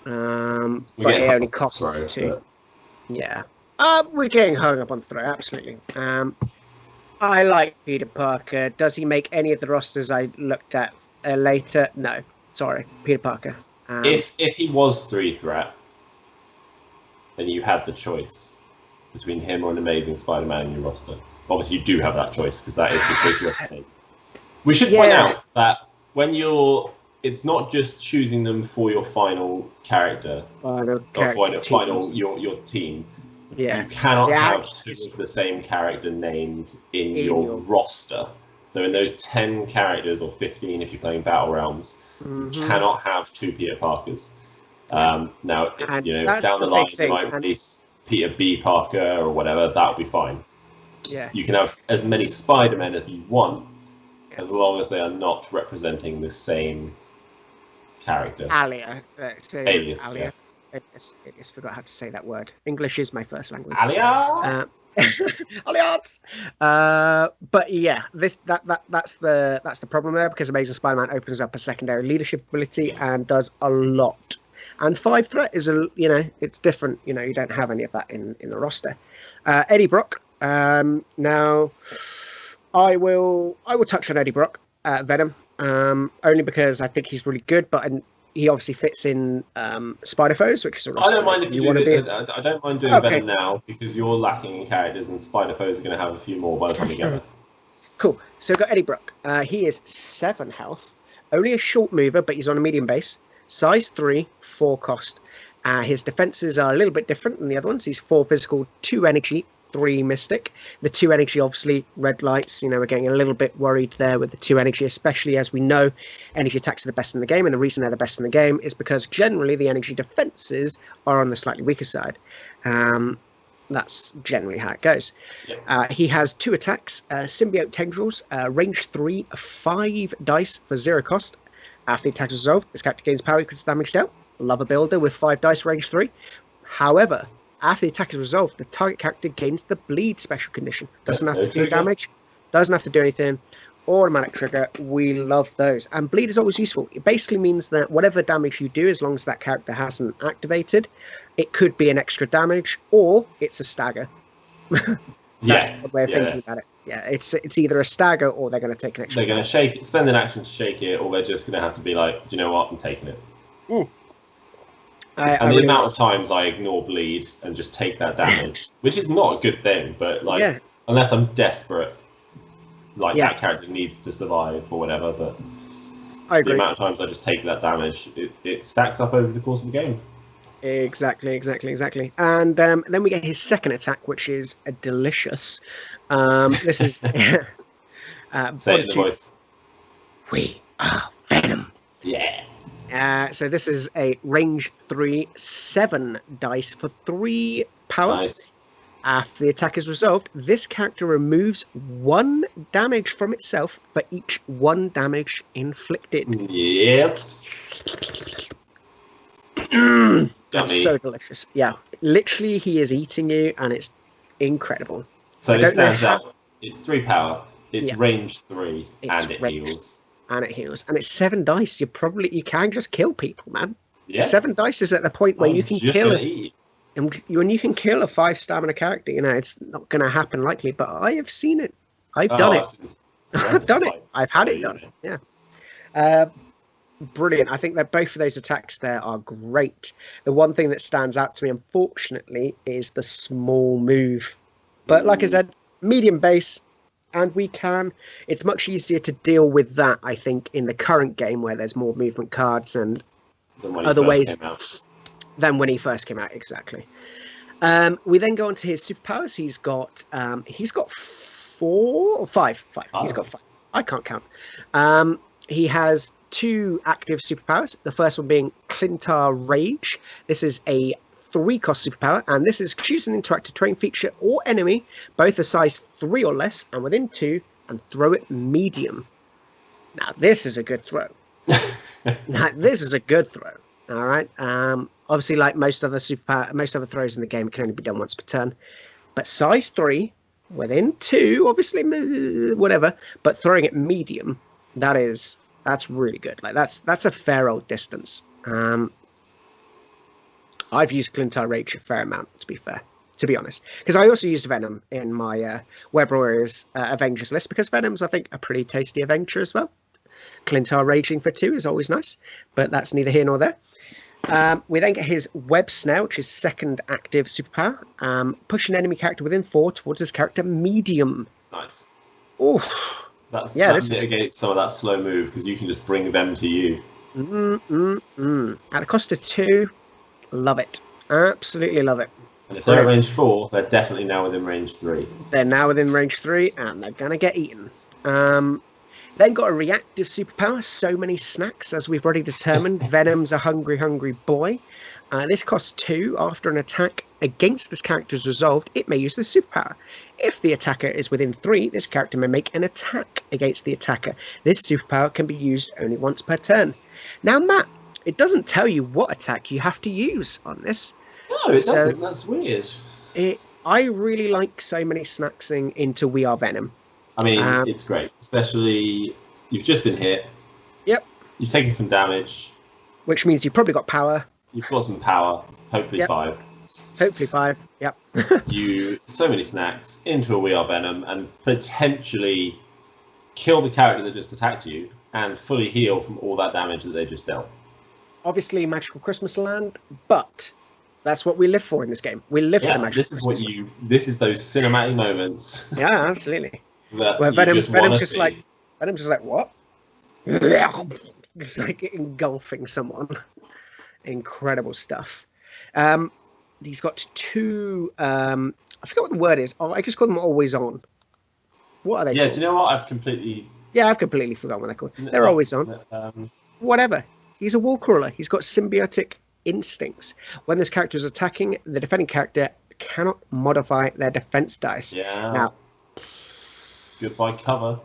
But it only costs 2. But... Yeah. We're getting hung up on throw, absolutely. I like Peter Parker. Does he make any of the rosters I looked at later? No. Sorry, Peter Parker. If he was 3 threat, and you had the choice between him or an Amazing Spider-Man in your roster, obviously you do have that choice, because that is the choice you have to make. We should point out that when it's not just choosing them for your final character, your team. Yeah. You cannot have 2 of the same character named in your roster. So in those 10 characters, or 15 if you're playing Battle Realms, you cannot have 2 Peter Parkers. Now, down the line, you might release Peter B. Parker or whatever, that would be fine. Yeah. You can have as many Spider-Men as you want, as long as they are not representing the same character. Alias. Yeah. I just forgot how to say that word. English is my first language. Alias. Alias. But yeah, that's the problem there, because Amazing Spider-Man opens up a secondary leadership ability and does a lot. And 5 threat is it's different. You don't have any of that in the roster. Eddie Brock. Now, I will touch on Eddie Brock, Venom, only because I think he's really good, but he obviously fits in Spider-Foes, which is a roster. I don't mind if you want to do. I don't mind doing Venom now, because you're lacking in characters, and Spider-Foes are going to have a few more by the time we get there. Cool. So we've got Eddie Brock. He is 7 health, only a short mover, but he's on a medium base, size 3, 4 cost. His defenses are a little bit different than the other ones. He's 4 physical, 2 energy, 3 mystic. The 2 energy, obviously, red lights. We're getting a little bit worried there with the 2 energy, especially as we know energy attacks are the best in the game. And the reason they're the best in the game is because generally the energy defenses are on the slightly weaker side. That's generally how it goes. He has 2 attacks, symbiote tendrils, range 3, 5 dice for 0 cost. After the attack is resolved, this character gains power equal to damage dealt. Love a builder with 5 dice, range 3. However, after the attack is resolved, the target character gains the bleed special condition. Doesn't have to do trigger. damage, doesn't have to do anything. Automatic trigger. We love those. And bleed is always useful. It basically means that whatever damage you do, as long as that character hasn't activated, it could be an extra damage or it's a stagger. That's one way of thinking about it. Yeah, it's either a stagger or they're going to take an extra. They're going to shake it, spend an action to shake it, or they're just going to have to be like, do you know what, I'm taking it. And the amount of times I ignore bleed and just take that damage, which is not a good thing, but like, unless I'm desperate, like that character needs to survive or whatever, but I agree. The amount of times I just take that damage, it stacks up over the course of the game. Exactly. And then we get his second attack, which is a delicious. This is say it in the voice. We are Venom. Yeah. So this is a range 3, 7 dice for 3 power. Nice. After the attack is resolved, this character removes 1 damage from itself for each 1 damage inflicted. Yep. That's so delicious. Yeah, literally, he is eating you, and it's incredible. So this stands out. It's 3 power. It's range 3, and it heals. And it heals, and it's 7 dice. You can just kill people, man. Yeah. 7 dice is at the point where you can kill it. And when you can kill a 5 stamina character, it's not going to happen likely. But I have seen it. I've done it. I've done it. I've had it done. Yeah. Brilliant. I think that both of those attacks there are great. The one thing that stands out to me, unfortunately, is the small move. But like I said, medium base, and it's much easier to deal with that, I think, in the current game where there's more movement cards and other ways than when he first came out. Exactly. We then go on to his superpowers. He's got 4 or 5. He's got 5. I can't count. He has 2 active superpowers. The first one being Klintar Rage. This is a 3-cost superpower, and this is choose an interactive terrain feature or enemy, both a size 3 or less, and within 2, and throw it medium. Now this is a good throw. All right. Obviously, like most other throws in the game, it can only be done once per turn. But size 3, within 2, obviously, whatever. But throwing it medium, that's really good. Like that's a fair old distance. I've used Klintar Rage a fair amount, to be honest, because I also used Venom in my Web Warriors Avengers list, because Venom's, I think, a pretty tasty Avenger as well. Klintar Raging for 2 is always nice, but that's neither here nor there. We then get his Web Snare, which is 2nd active superpower. Push an enemy character within 4 towards his character medium. Nice. Oh, that mitigates some of that slow move, because you can just bring them to you. At the cost of 2, love it. Absolutely love it. And if they're at range 4, they're definitely now within range 3. They're now within range 3, and they're gonna get eaten. Then got a reactive superpower, so many snacks, as we've already determined. Venom's a hungry, hungry boy. This costs 2. After an attack against this character is resolved, it may use the superpower. If the attacker is within 3, this character may make an attack against the attacker. This superpower can be used only once per turn. Now, Matt, it doesn't tell you what attack you have to use on this. No, it doesn't. That's weird. I really like so many snacksing into We Are Venom. I mean, it's great. Especially, you've just been hit. Yep. You've taken some damage. Which means you've probably got power. You've got some power. Hopefully 5. Hopefully 5, yep. So many snacks into a We Are Venom and potentially kill the character that just attacked you and fully heal from all that damage that they just dealt. Obviously, Magical Christmas Land, but that's what we live for in this game. We live for the Magical Christmas Land. This is those cinematic moments. Yeah, absolutely. Where Venom's just like, what? It's like engulfing someone. Incredible stuff. He's got 2. I forget what the word is. I just call them always on. What are they? Yeah, called? do you know what? I've completely forgotten what they're called. They're always on. Whatever. He's a wall crawler. He's got symbiotic instincts. When this character is attacking, the defending character cannot modify their defense dice. Yeah. Now, goodbye cover.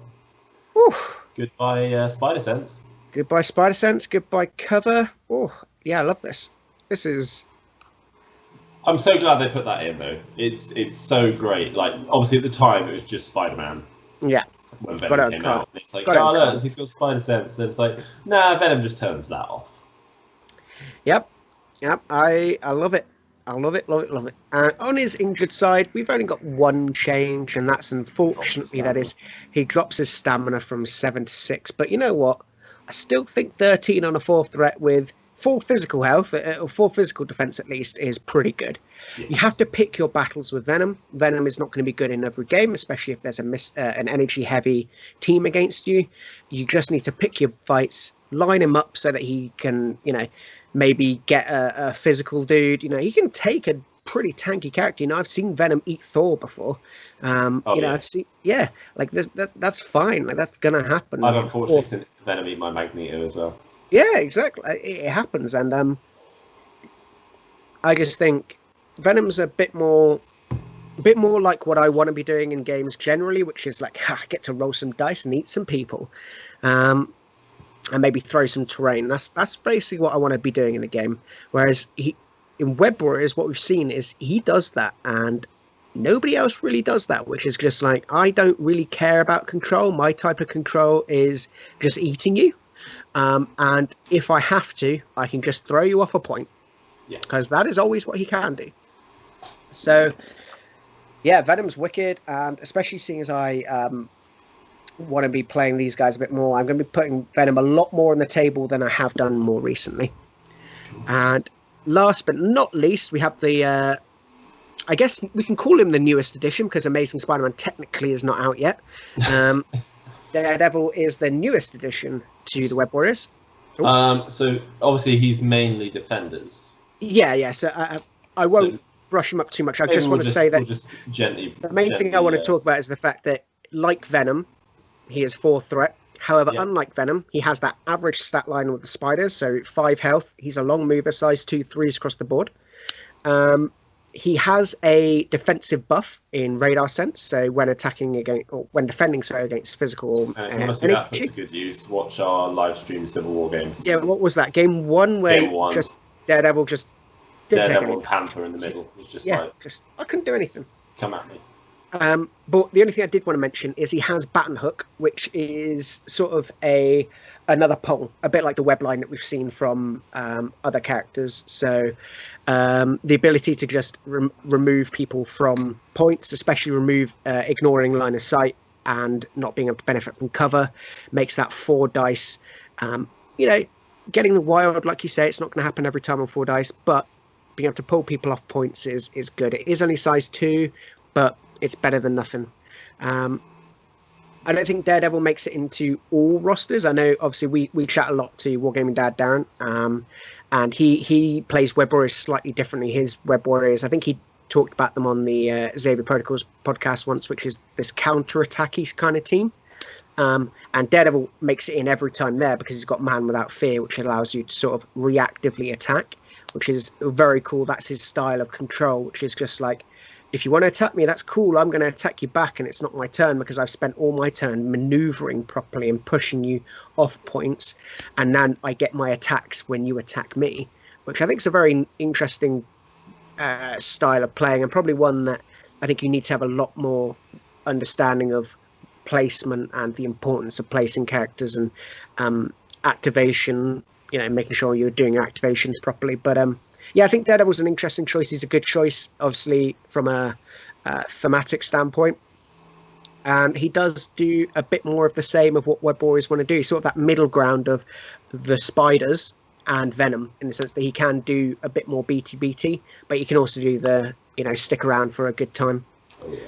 Whew. Goodbye spider sense. Goodbye spider sense. Goodbye cover. Oh, yeah, I love this. This is I'm so glad they put that in though. It's so great. Like obviously at the time it was just Spider-Man. Yeah. When Venom came out, and it's like, look, he's got spider sense. And it's like, nah, Venom just turns that off. Yep. I love it. I love it. And on his injured side, we've only got one change, and that's unfortunately that is he drops his stamina from 7 to 6. But you know what? I still think 13 on a 4 threat with 4 physical health, or 4 physical defense at least, is pretty good. Yeah. You have to pick your battles with Venom. Venom is not going to be good in every game, especially if there's an energy-heavy team against you. You just need to pick your fights, line him up so that he can, maybe get a physical dude. He can take a pretty tanky character. I've seen Venom eat Thor before. I've seen, like that's fine. Like that's gonna happen. I've unfortunately seen Venom eat my Magneto as well. Yeah, exactly. It happens, and I just think Venom's a bit more like what I want to be doing in games generally, which is like get to roll some dice and eat some people. And maybe throw some terrain. That's basically what I want to be doing in the game. Whereas in Web Warriors, what we've seen is he does that, and nobody else really does that, which is just like, I don't really care about control. My type of control is just eating you. And if I have to, I can just throw you off a point. Yeah. Because that is always what he can do. So, yeah, Venom's wicked, and especially seeing as I want to be playing these guys a bit more, I'm going to be putting Venom a lot more on the table than I have done more recently. And last but not least, we have the I guess we can call him the newest edition, because Amazing Spider-Man technically is not out yet. Daredevil is the newest addition to the Web Warriors. So obviously he's mainly defenders. Yeah. So I won't brush him up too much. I just want to say that the main thing I want to talk about is the fact that, like Venom, he is 4 threat. However, unlike Venom, he has that average stat line with the spiders, so 5 health. He's a long mover, size 2 3s across the board. He has a defensive buff in radar sense, so when attacking against, or when defending, against physical. And if you must see that put to good use, watch our live stream Civil War games. Yeah, what was that? Game 1 where just Daredevil just didn't Daredevil and Panther in the middle. It was just I couldn't do anything. Come at me. But the only thing I did want to mention is he has Baton Hook, which is sort of another pole, a bit like the web line that we've seen from other characters. So the ability to just remove people from points, especially ignoring line of sight and not being able to benefit from cover, makes that 4 dice. Getting the wild, like you say, it's not going to happen every time on 4 dice, but being able to pull people off points is good. It is only size 2, but it's better than nothing. I don't think Daredevil makes it into all rosters. I know, obviously, we chat a lot to Wargaming Dad Darren, and he plays Web Warriors slightly differently. His Web Warriors, I think he talked about them on the Xavier Protocols podcast once, which is this counter-attacky kind of team. And Daredevil makes it in every time there because he's got Man Without Fear, which allows you to sort of reactively attack, which is very cool. That's his style of control, which is just like, if you want to attack me, that's cool. I'm going to attack you back, and it's not my turn because I've spent all my turn maneuvering properly and pushing you off points, and then I get my attacks when you attack me, which I think is a very interesting style of playing, and probably one that I think you need to have a lot more understanding of placement and the importance of placing characters and activation, making sure you're doing your activations properly. But yeah, I think Daredevil's an interesting choice. He's a good choice, obviously, from a thematic standpoint. And he does do a bit more of the same of what Web Warriors want to do, sort of that middle ground of the spiders and Venom, in the sense that he can do a bit more BT, but he can also do the, stick around for a good time. Oh, yeah.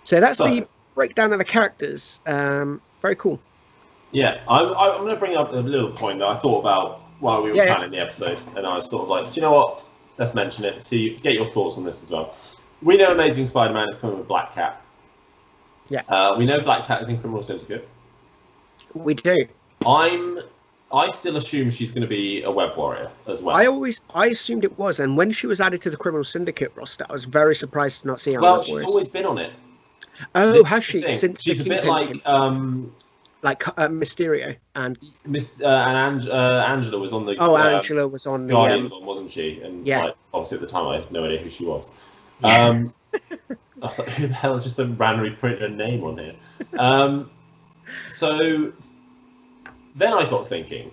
So that's the breakdown of the characters. Very cool. Yeah, I'm going to bring up a little point that I thought about while we were planning the episode, and I was sort of like, do you know what? Let's mention it. Get your thoughts on this as well. We know Amazing Spider-Man is coming with Black Cat. Yeah. We know Black Cat is in Criminal Syndicate. We do. I still assume she's going to be a Web Warrior as well. I assumed it was, and when she was added to the Criminal Syndicate roster, I was very surprised to not see her. Well, she's always been on it. Oh, has she? Since she's a bit like like Mysterio and Angela was on the Angela was on the Guardians one, wasn't she? And yeah. like, obviously at the time I had no idea who she was. Yeah. I was like, who the hell is just a randomly printed name on here? So then I got thinking,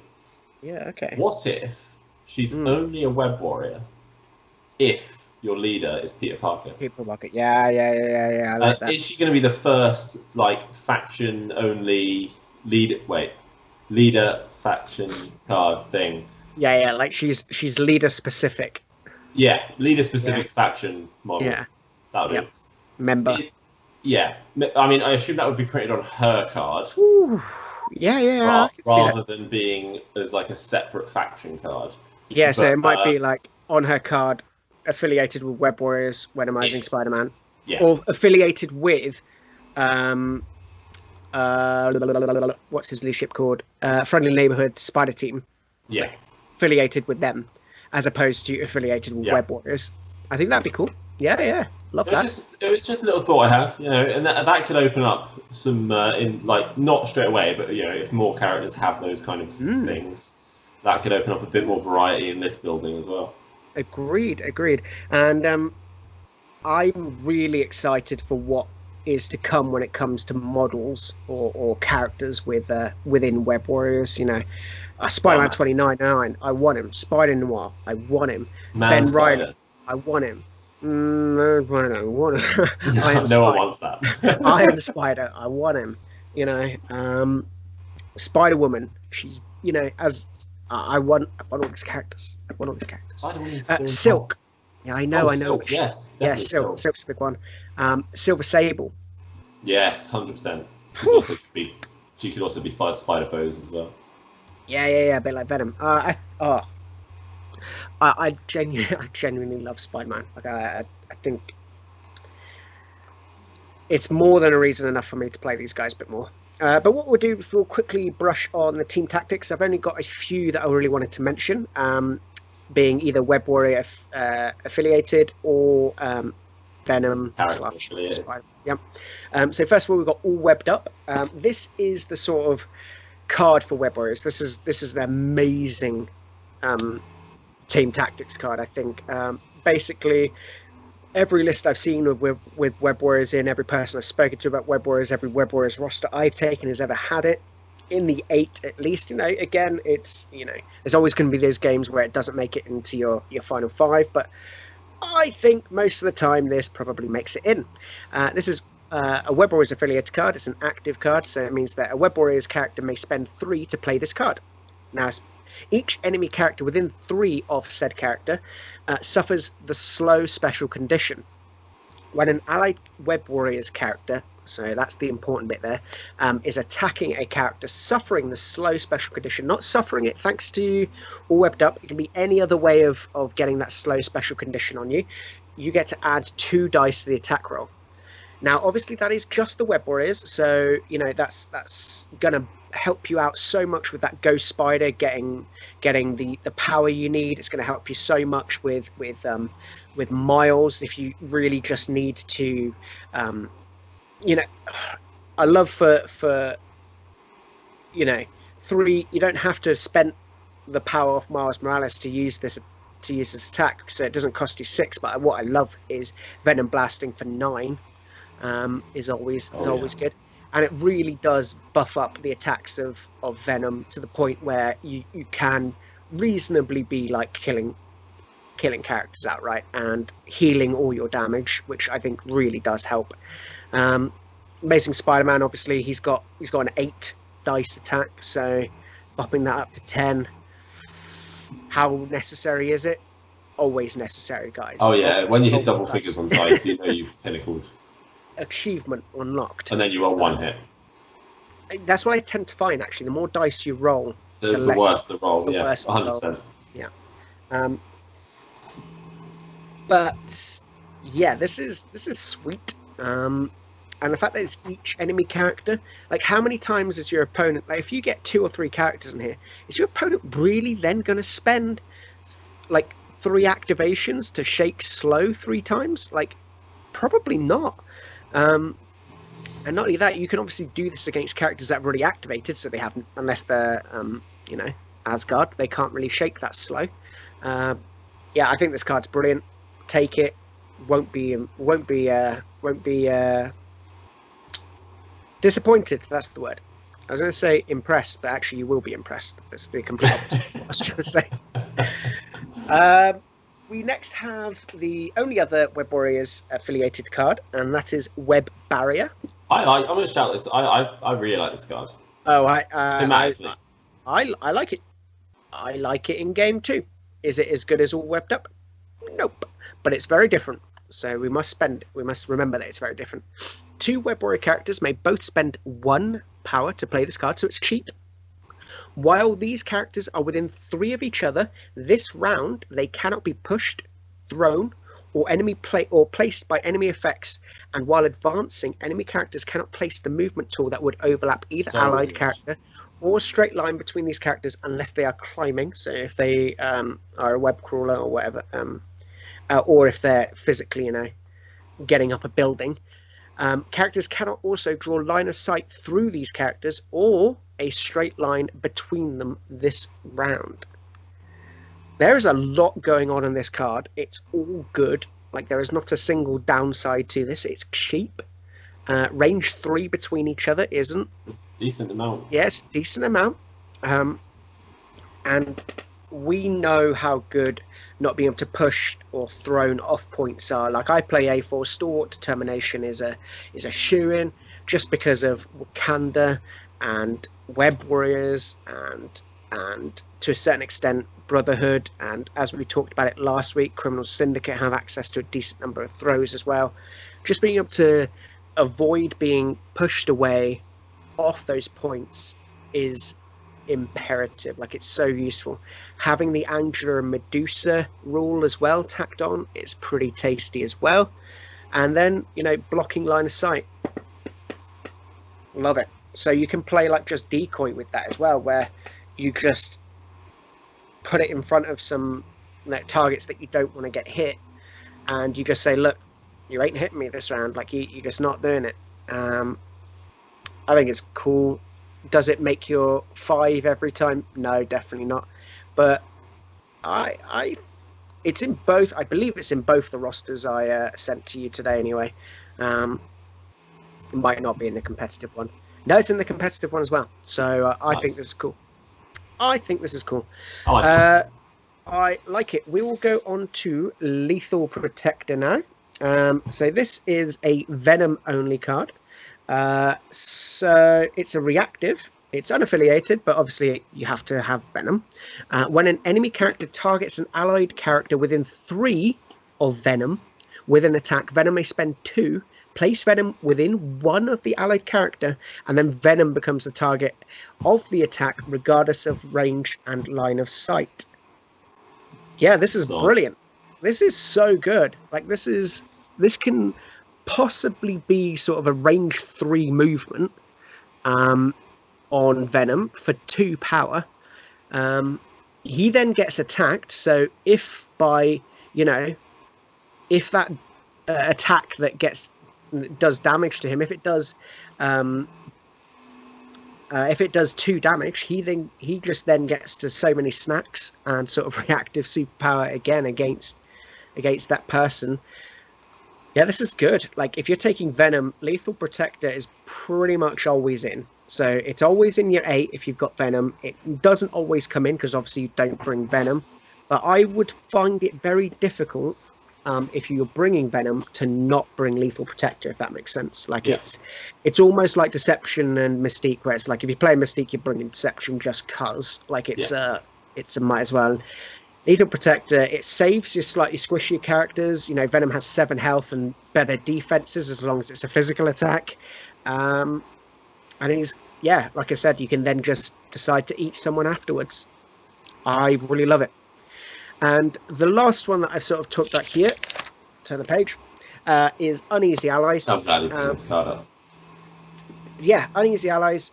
yeah, okay. what if she's only a web warrior if your leader is Peter Parker? Peter Parker, yeah. I like that. Is she going to be the first like faction only leader faction card thing? Yeah, like she's leader specific. Yeah, leader specific faction model. Yeah, that would be member. Yeah, I mean, I assume that would be printed on her card. Ooh. Yeah. Rather than being as like a separate faction card. Yeah, so it might be like on her card, affiliated with Web Warriors, Venomizing Spider-Man, or affiliated with, what's his leadership called? Friendly Neighborhood Spider Team. Yeah. Affiliated with them, as opposed to affiliated with Web Warriors. I think that'd be cool. Yeah. Love that. It's just a little thought I had, and that could open up some, in like not straight away, but if more characters have those kind of things, that could open up a bit more variety in this building as well. Agreed. And I'm really excited for what is to come when it comes to models or characters within Web Warriors. Spider-Man 2099, I want him. Spider Noir, I want him. Ben Riley, I want him. No one wants that. I am Spider. I want him. Spider Woman. She's I want all these characters. Silk. Yeah, I know. Silk, yes. Silk. Silk's the big one. Silver Sable. Yes, 100%. She could also be Spider Foes as well. Yeah, a bit like Venom. I genuinely love Spider-Man. Like I think it's more than a reason enough for me to play these guys a bit more. But what we'll do is we'll quickly brush on the team tactics. I've only got a few that I really wanted to mention, being either Web Warrior affiliated or Venom / Spider. Yep. So first of all, we've got all webbed up. This is the sort of card for Web Warriors. This is an amazing team tactics card, I think. Basically, every list I've seen with Web Warriors in, every person I've spoken to about Web Warriors, every Web Warriors roster I've taken has ever had it in the 8 at least. Again, it's there's always going to be those games where it doesn't make it into your final 5, but I think most of the time this probably makes it in. This is a Web Warriors affiliate card. It's an active card, so it means that a Web Warriors character may spend 3 to play this card. Now, each enemy character within 3 of said character suffers the slow special condition. When an allied Web Warriors character, so that's the important bit there, is attacking a character suffering the slow special condition, not suffering it thanks to all webbed up, it can be any other way of getting that slow special condition on you, you get to add 2 dice to the attack roll. Now, obviously, that is just the Web Warriors, so that's gonna help you out so much with that Ghost Spider getting the power you need. It's going to help you so much with Miles if you really just need to. I love for 3. You don't have to spend the power of Miles Morales to use this attack, so it doesn't cost you 6. But what I love is Venom blasting for 9. Is always good, and it really does buff up the attacks of Venom to the point where you can reasonably be like killing characters outright and healing all your damage, which I think really does help. Amazing Spider-Man, obviously he's got an 8 dice attack, so bumping that up to 10. How necessary is it? Always necessary, guys. Oh yeah, when you hit double figures on dice, you've pinnacled. Achievement unlocked. And then you roll 1 hit. That's what I tend to find, actually. The more dice you roll, the worse the roll. Yeah, 100%. Yeah. But yeah, this is sweet. And the fact that it's each enemy character, like how many times is your opponent, like if you get 2 or 3 characters in here, is your opponent really then going to spend like 3 activations to shake slow 3 times? Like, probably not. And not only that, you can obviously do this against characters that have already activated, so they haven't, unless they're, Asgard. They can't really shake that slow. Yeah, I think this card's brilliant. Take it. Won't be disappointed. That's the word. I was going to say impressed, but actually you will be impressed. That's the complete opposite of what I was trying to say. We next have the only other Web Warriors affiliated card, and that is Web Barrier. I'm going to shout this. I really like this card. Oh, Thematically. I like it. I like it in game too. Is it as good as all webbed up? Nope. But it's very different. So we must remember that it's very different. 2 Web Warrior characters may both spend 1 power to play this card, so it's cheap. While these characters are within 3 of each other, this round they cannot be pushed, thrown, or placed by enemy effects. And while advancing, enemy characters cannot place the movement tool that would overlap either allied character or straight line between these characters unless they are climbing. So if they are a web crawler or whatever, or if they're physically, getting up a building. Characters cannot also draw line of sight through these characters or a straight line between them this round. There is a lot going on in this card. It's all good. Like, there is not a single downside to this. It's cheap. Range 3 between each other isn't. Decent amount. Yes, decent amount. And we know how good not being able to push or thrown off points are. Like, I play A4 Stalwart. Determination is a shoo-in just because of Wakanda and Web Warriors and to a certain extent Brotherhood, and as we talked about it last week, Criminal Syndicate have access to a decent number of throws as well. Just being able to avoid being pushed away off those points is imperative. Like, it's so useful. Having the Angela and Medusa rule as well tacked on is pretty tasty as well. And then, blocking line of sight. Love it. So you can play like just decoy with that as well, where you just put it in front of some targets that you don't want to get hit, and you just say, look, you ain't hitting me this round. Like, you're just not doing it. I think it's cool. Does it make your 5 every time? No, definitely not. But it's in both. I believe it's in both the rosters I sent to you today anyway. It might not be in the competitive one. No, it's in the competitive one as well. So I think this is cool. I like it. We will go on to Lethal Protector now. So this is a Venom only card. So it's a reactive. It's unaffiliated, but obviously you have to have Venom. When an enemy character targets an allied character within 3 of Venom with an attack, Venom may spend 2, place Venom within 1 of the allied character, and then Venom becomes the target of the attack regardless of range and line of sight. Yeah, this is brilliant. This is so good. Like, this can possibly be sort of a range 3 movement on Venom for 2 power. He then gets attacked, so if by, if that attack that does damage to him, if it does 2 damage, he just then gets to so many snacks and sort of reactive superpower again against that person. Yeah, this is good. Like, if you're taking Venom, Lethal Protector is pretty much always in. So it's always in your 8 if you've got Venom. It doesn't always come in because obviously you don't bring Venom. But I would find it very difficult if you're bringing Venom to not bring Lethal Protector, if that makes sense. Like, yeah. It's almost like Deception and Mystique, where it's like if you play Mystique, you're bringing Deception just cause. Like, it's a might as well. Lethal Protector, it saves your slightly squishier characters. Venom has 7 health and better defenses as long as it's a physical attack. And like I said, you can then just decide to eat someone afterwards. I really love it. And the last one that I've sort of talked about here, turn the page, is Uneasy Allies. I'm glad you put this card up. Yeah, Uneasy Allies,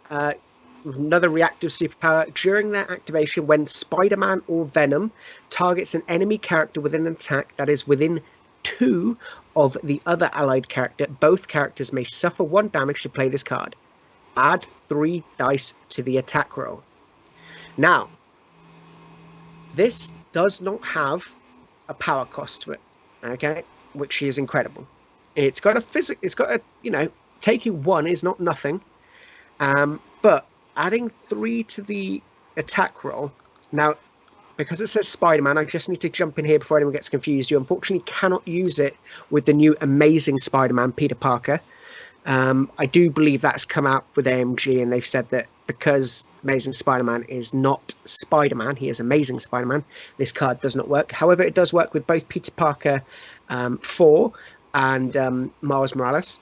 another reactive superpower. During their activation, when Spider-Man or Venom targets an enemy character with an attack that is within 2 of the other allied character. Both characters may suffer 1 damage to play this card. Add 3 dice to the attack roll. Now, this does not have a power cost to it, okay, which is incredible. It's got a taking 1 is not nothing, but adding 3 to the attack roll. Now, because it says Spider-Man, I just need to jump in here before anyone gets confused. You unfortunately cannot use it with the new Amazing Spider-Man, Peter Parker. I do believe that's come out with AMG, and they've said that because Amazing Spider-Man is not Spider-Man, he is Amazing Spider-Man, this card does not work. However, it does work with both Peter Parker 4 and Miles Morales.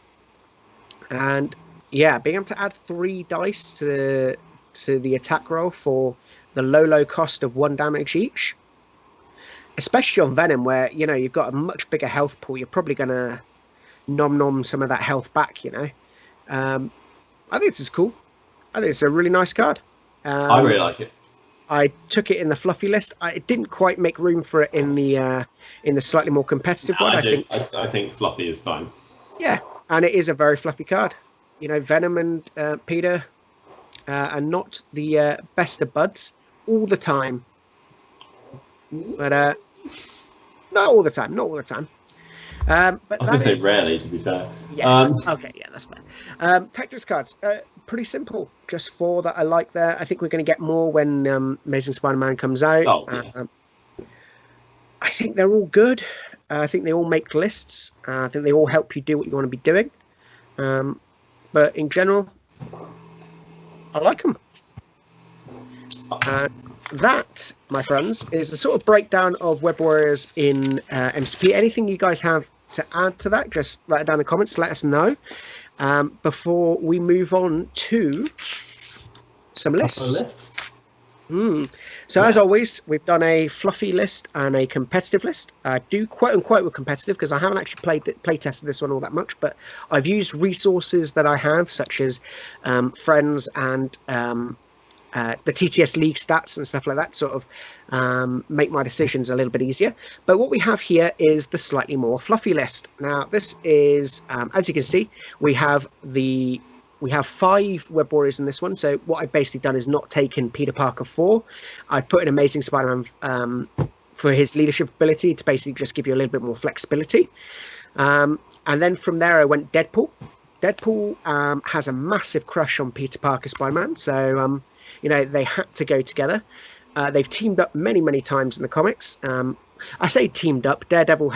And yeah, being able to add 3 dice to the attack roll for the low cost of 1 damage each, especially on Venom, where you've got a much bigger health pool, you're probably gonna nom some of that health back. I think this is cool. I think it's a really nice card. I really like it. I took it in the fluffy list. I didn't quite make room for it in the slightly more competitive one. I think fluffy is fine. Yeah, and it is a very fluffy card. Venom and Peter are not the best of buds all the time, but not all the time. But I was going to say rarely, to be fair. Yeah. Okay. Yeah, that's fair. Tactics cards, pretty simple. Just 4 that I like there. I think we're going to get more when Amazing Spider-Man comes out. Oh, yeah. I think they're all good. I think they all make lists. I think they all help you do what you want to be doing. But in general, I like them. That, my friends, is the sort of breakdown of Web Warriors in MCP. Anything you guys have to add to that, just write it down in the comments, let us know. Before we move on to some lists. So as always, we've done a fluffy list and a competitive list. I do quote unquote with competitive because I haven't actually play tested this one all that much, but I've used resources that I have, such as friends and the TTS League stats and stuff like that, sort of make my decisions a little bit easier. But what we have here is the slightly more fluffy list. Now, this is, as you can see, we have 5 Web Warriors in this one. So what I've basically done is not taken Peter Parker 4. I put an Amazing Spider-Man for his leadership ability to basically just give you a little bit more flexibility. And then from there, I went Deadpool. Deadpool has a massive crush on Peter Parker Spider-Man. So, they had to go together. They've teamed up many times in the comics. I say teamed up. Deadpool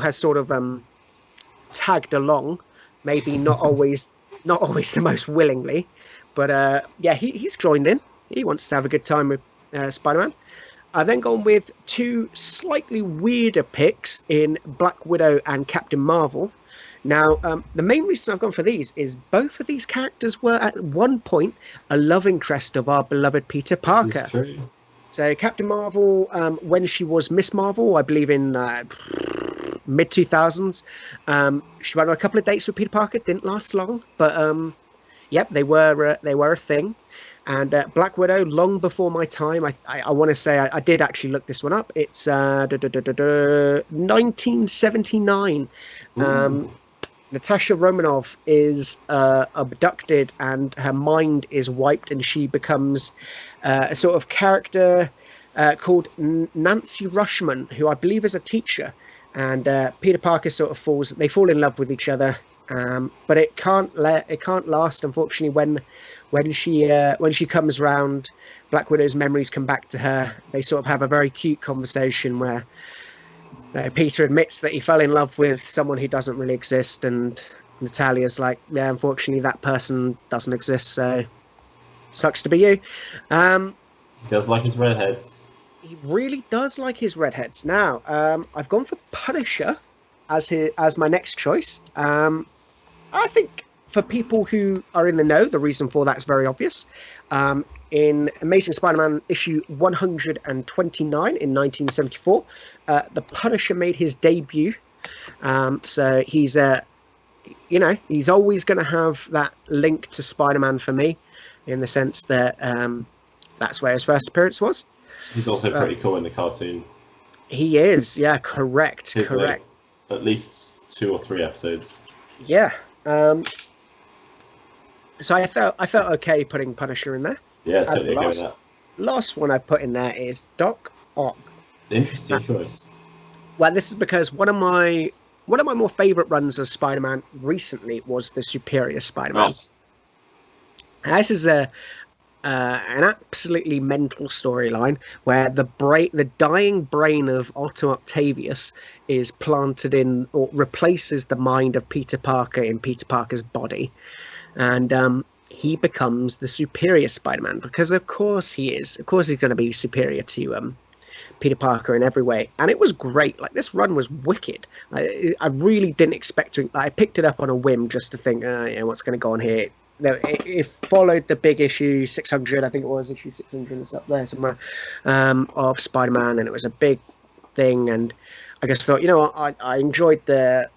has sort of tagged along. Maybe not always the most willingly, but he's joined in. He wants to have a good time with Spider-Man. I've then gone with 2 slightly weirder picks in Black Widow and Captain Marvel. Now, the main reason I've gone for these is both of these characters were at one point a love interest of our beloved Peter Parker. This is true. So Captain Marvel, when she was Miss Marvel, I believe in mid-2000s, she went on a couple of dates with Peter Parker. Didn't last long, but they were a thing. And Black Widow, long before my time, I want to say I did actually look this one up. It's 1979. Natasha Romanoff is abducted and her mind is wiped, and she becomes a sort of character called Nancy Rushman, who I believe is a teacher. And Peter Parker sort of they fall in love with each other, but it can't last, unfortunately. When she comes round, Black Widow's memories come back to her. They sort of have a very cute conversation where Peter admits that he fell in love with someone who doesn't really exist, and Natalia's like, yeah, unfortunately that person doesn't exist, so sucks to be you. He does like his redheads. He really does like his redheads. Now, I've gone for Punisher as my next choice. I think for people who are in the know, the reason for that is very obvious. In Amazing Spider-Man issue 129 in 1974, the Punisher made his debut. So he's he's always going to have that link to Spider-Man for me, in the sense that that's where his first appearance was. He's also pretty cool in the cartoon. He is, yeah, correct. His, like, at least 2 or 3 episodes. Yeah. So I felt okay putting Punisher in there. Yeah, totally okay with that. Last one I put in there is Doc Ock. Interesting choice. Well, this is because one of my more favorite runs of Spider-Man recently was the Superior Spider-Man. Oh. And this is an absolutely mental storyline where the dying brain of Otto Octavius is planted in, or replaces the mind of Peter Parker in Peter Parker's body, and he becomes the Superior Spider-Man because, of course, he is. Of course, he's going to be superior to Peter Parker in every way. And it was great. Like, this run was wicked. I really didn't expect to. I picked it up on a whim just to think, what's going to go on here. It followed the big issue 600, I think it was issue 600, it's up there somewhere, of Spider-Man, and it was a big thing. And I just thought, I enjoyed the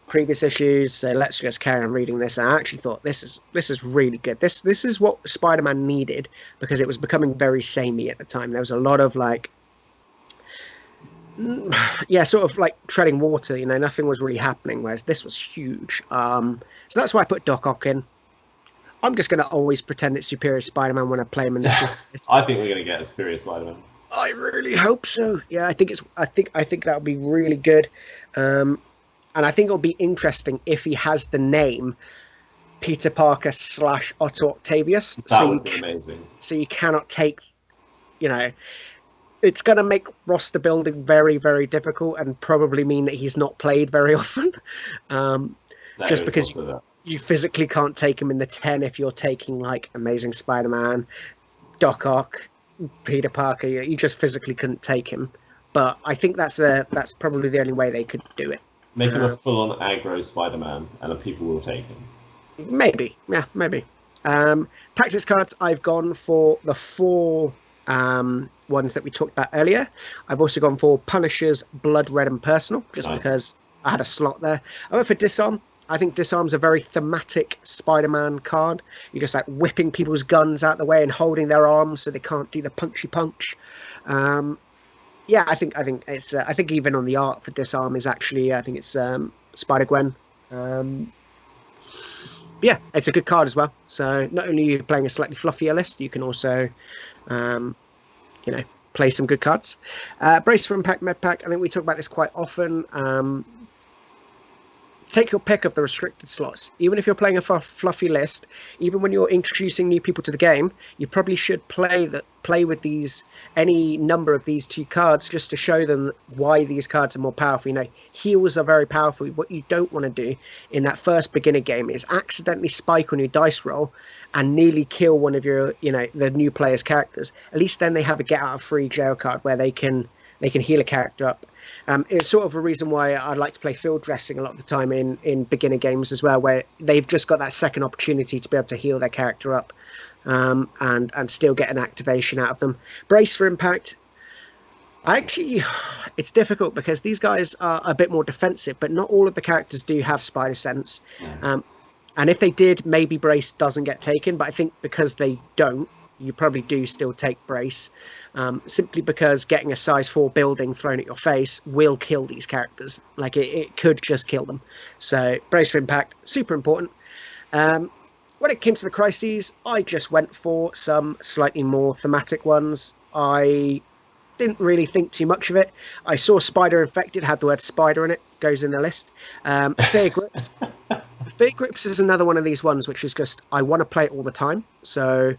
previous issues, so let's just carry on reading this. And I actually thought this is really good. This is what Spider-Man needed, because it was becoming very samey at the time. There was a lot of sort of like treading water. Nothing was really happening, whereas this was huge. So that's why I put Doc Ock in. I'm just going to always pretend it's Superior Spider-Man when I play him in this. I think we're going to get a Superior Spider-Man. I really hope so. Yeah, I think that would be really good. And I think it'll be interesting if he has the name Peter Parker / Otto Octavius. That would be amazing. So you cannot take, it's going to make roster building very, very difficult, and probably mean that he's not played very often. Just because you physically can't take him in the 10 if you're taking like Amazing Spider-Man, Doc Ock, Peter Parker. You just physically couldn't take him. But I think that's probably the only way they could do it. Make him a full-on aggro Spider-Man, and people will take him. Maybe, yeah, maybe. Tactics cards, I've gone for the 4 ones that we talked about earlier. I've also gone for Punisher's Blood Red and Personal, just because I had a slot there. I went for Disarm. I think Disarm's a very thematic Spider-Man card. You're just like whipping people's guns out the way and holding their arms so they can't do the punchy punch. Yeah, I think it's. I think even on the art for Disarm is actually. I think it's Spider-Gwen. Yeah, it's a good card as well. So not only are you playing a slightly fluffier list, you can also, play some good cards. Brace for Impact Medpack. I think we talk about this quite often. Take your pick of the restricted slots. Even if you're playing a fluffy list, even when you're introducing new people to the game, you probably should play with any number of these 2 cards, just to show them why these cards are more powerful. Heals are very powerful. What you don't want to do in that first beginner game is accidentally spike on your dice roll and nearly kill one of your, the new player's characters. At least then they have a get out of free jail card where they can heal a character up. It's sort of a reason why I like to play field dressing a lot of the time in beginner games as well, where they've just got that second opportunity to be able to heal their character up, and still get an activation out of them. Brace for Impact. It's difficult because these guys are a bit more defensive, but not all of the characters do have Spider Sense. And if they did, maybe Brace doesn't get taken, but I think because they don't, you probably do still take Brace, simply because getting a size 4 building thrown at your face will kill these characters. Like, it could just kill them. So Brace for Impact, super important. When it came to the crises, I just went for some slightly more thematic ones. I didn't really think too much of it. I saw Spider Infected had the word spider in it, goes in the list. Fear Grips. Fear Grips is another one of these ones which is just, I want to play it all the time. So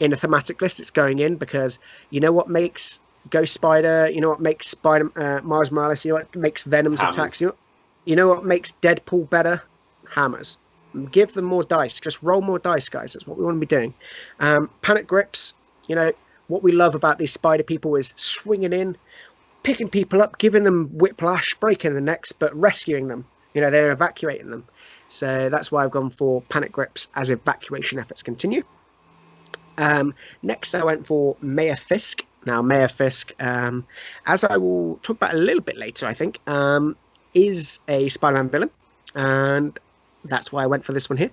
in a thematic list, it's going in because what makes Ghost Spider, what makes Miles Morales, what makes Venom's Hammers. attacks, you know what makes Deadpool better? Hammers. Give them more dice. Just roll more dice, guys. That's what we want to be doing. Panic Grips, what we love about these spider people is swinging in, picking people up, giving them whiplash, breaking the necks, but rescuing them. They're evacuating them. So that's why I've gone for Panic Grips as evacuation efforts continue. Next, I went for Mayor Fisk. Now, Mayor Fisk, as I will talk about a little bit later, I think, is a Spider-Man villain. And that's why I went for this one here.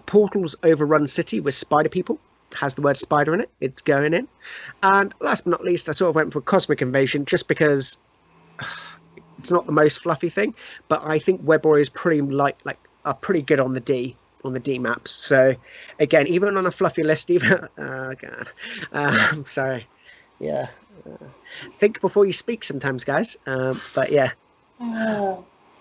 Portals overrun city with spider people. has the word spider in it. It's going in. And last but not least, I sort of went for Cosmic Invasion just because it's not the most fluffy thing, but I think Web Warriors are pretty good on the D maps. So again, even on a fluffy list, sorry, yeah. Think before you speak sometimes, guys. But yeah,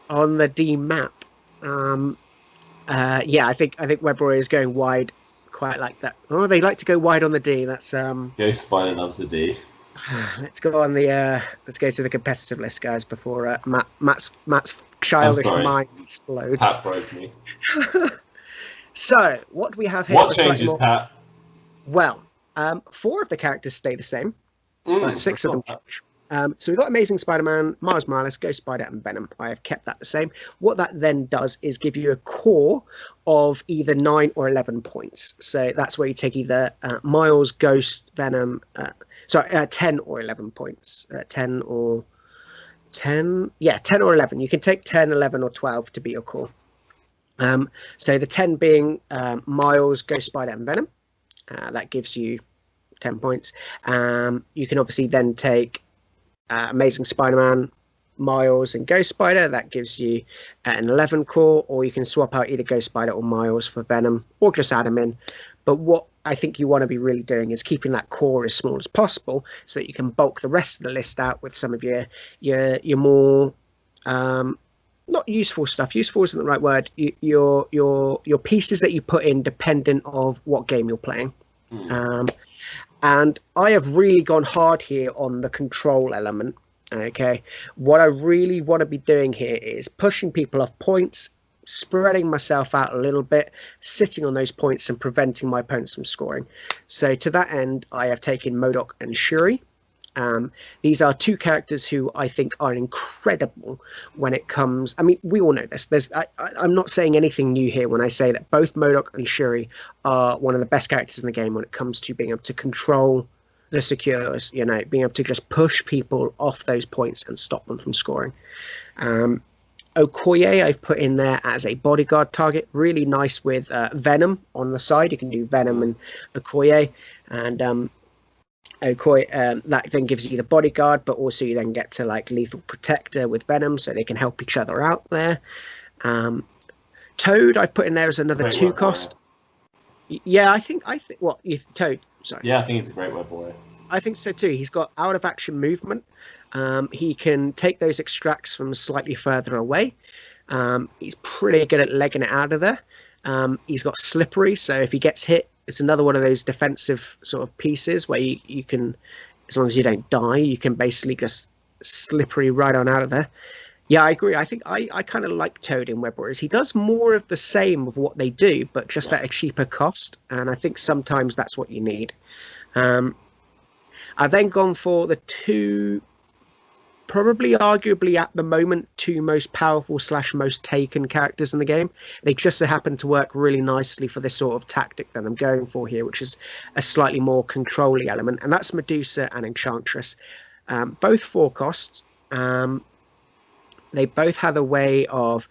on the D map, I think Web Warriors going wide quite like that. Oh, they like to go wide on the D. That's Ghost Spider loves the D. Let's go on the let's go to the competitive list, guys, before Matt's childish mind explodes. Pat broke me. So what do we have here? What changes, Pat? Well, 4 of the characters stay the same, but 6 of them change. So we've got Amazing Spider-Man, Miles Morales, Ghost Spider, and Venom. I have kept that the same. What that then does is give you a core of either 9 or 11 points. So that's where you take either Miles, Ghost, Venom, 10 or 11 points. 10 or 11. You can take 10, 11, or 12 to be your core. So the 10 being Miles, Ghost Spider, and Venom. That gives you 10 points. You can obviously then take Amazing Spider-Man, Miles, and Ghost Spider. That gives you an 11 core, or you can swap out either Ghost Spider or Miles for Venom, or just add them in. But what I think you want to be really doing is keeping that core as small as possible, so that you can bulk the rest of the list out with some of your more not useful stuff. Useful isn't the right word. Your pieces that you put in dependent of what game you're playing. And I have really gone hard here on the control element. Okay, what I really want to be doing here is pushing people off points, spreading myself out a little bit, sitting on those points and preventing my opponents from scoring. So to that end, I have taken MODOK and Shuri. These are 2 characters who I think are incredible when it comes. I mean, we all know this. I'm not saying anything new here when I say that both MODOK and Shuri are one of the best characters in the game when it comes to being able to control the secures, being able to just push people off those points and stop them from scoring. Okoye I've put in there as a bodyguard target. Really nice with Venom on the side. You can do Venom and Okoye. And Okoye, that then gives you the bodyguard, but also you then get to like lethal protector with Venom, so they can help each other out there. Toad I put in there as another 2 cost. Yeah, I think Toad. Sorry. Yeah, I think he's a great web warrior. I think so too. He's got out of action movement. He can take those extracts from slightly further away. He's pretty good at legging it out of there. He's got slippery, so if he gets hit, it's another one of those defensive sort of pieces where you can, as long as you don't die, you can basically just slippery right on out of there. Yeah, I agree. I think I kind of like Toad in Web Warriors. He does more of the same of what they do, but just at a cheaper cost. And I think sometimes that's what you need. I've then gone for the 2, probably arguably at the moment, 2 most powerful / most taken characters in the game. They just so happen to work really nicely for this sort of tactic that I'm going for here, which is a slightly more controlling element. And that's Medusa and Enchantress. Both 4 costs. They both have a way of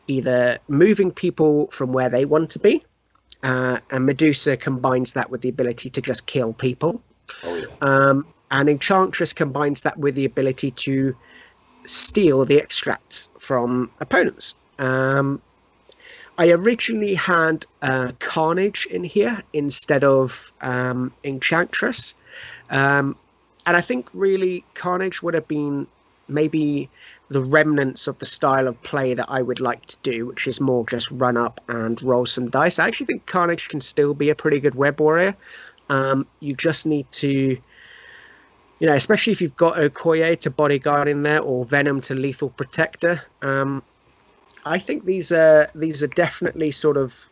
either moving people from where they want to be, and Medusa combines that with the ability to just kill people. Oh, yeah. And Enchantress combines that with the ability to steal the extracts from opponents. I originally had Carnage in here instead of Enchantress. And I think really Carnage would have been maybe the remnants of the style of play that I would like to do, which is more just run up and roll some dice. I actually think Carnage can still be a pretty good web warrior. You just need to, especially if you've got Okoye to bodyguard in there or Venom to lethal protector. I think these are definitely sort of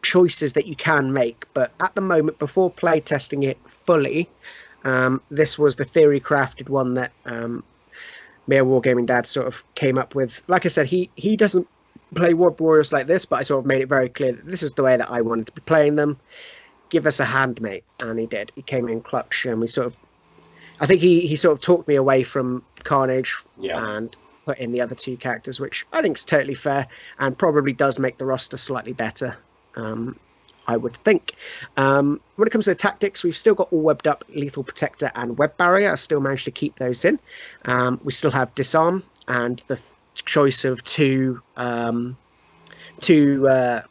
choices that you can make. But at the moment, before play testing it fully, this was the theory crafted one that Mere Wargaming Dad sort of came up with. Like I said, he doesn't play Web Warriors like this, but I sort of made it very clear that this is the way that I wanted to be playing them. Give us a hand, mate. And he did. He came in clutch, and we sort of, I think he sort of talked me away from Carnage and put in the other 2 characters, which I think is totally fair and probably does make the roster slightly better. I would think. When it comes to the tactics, we've still got all webbed up, lethal protector and web barrier. I still managed to keep those in. We still have disarm and the choice of two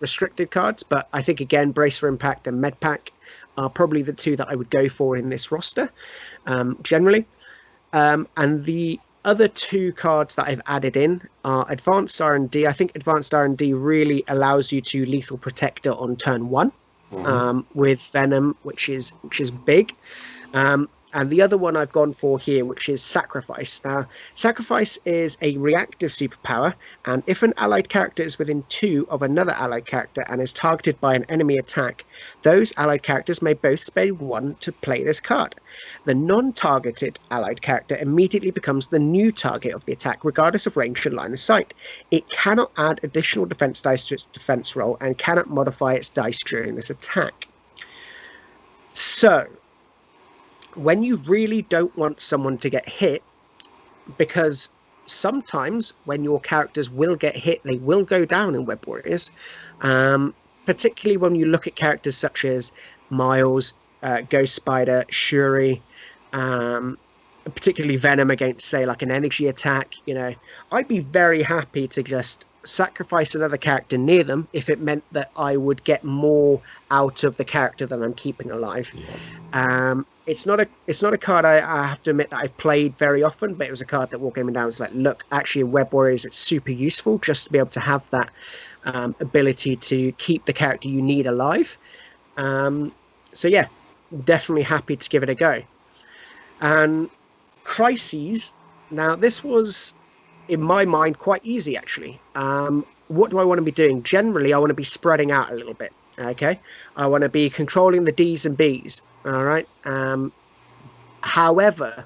restricted cards, but I think again brace for impact and med pack are probably the two that I would go for in this roster generally. And the other two cards that I've added in are advanced R&D. I think advanced R&D really allows you to lethal protector on turn 1 with Venom, which is big. And the other one I've gone for here, which is Sacrifice. Now, Sacrifice is a reactive superpower, and if an allied character is within 2 of another allied character and is targeted by an enemy attack, those allied characters may both spend 1 to play this card. The non-targeted allied character immediately becomes the new target of the attack, regardless of range and line of sight. It cannot add additional defense dice to its defense roll and cannot modify its dice during this attack. So, when you really don't want someone to get hit, because sometimes when your characters will get hit, they will go down in Web Warriors, particularly when you look at characters such as Miles, Ghost Spider, Shuri, particularly Venom against, say, like an energy attack. You know, I'd be very happy to just sacrifice another character near them if it meant that I would get more out of the character than I'm keeping alive. It's not a card I have to admit that I've played very often, but it was a card that Wargaming Down was like, look, actually in Web Warriors it's super useful just to be able to have that ability to keep the character you need alive. So yeah, definitely happy to give it a go. And Crises, now this was in my mind quite easy actually. What do I want to be doing? Generally I want to be spreading out a little bit. Okay, I want to be controlling the D's and B's. All right. However,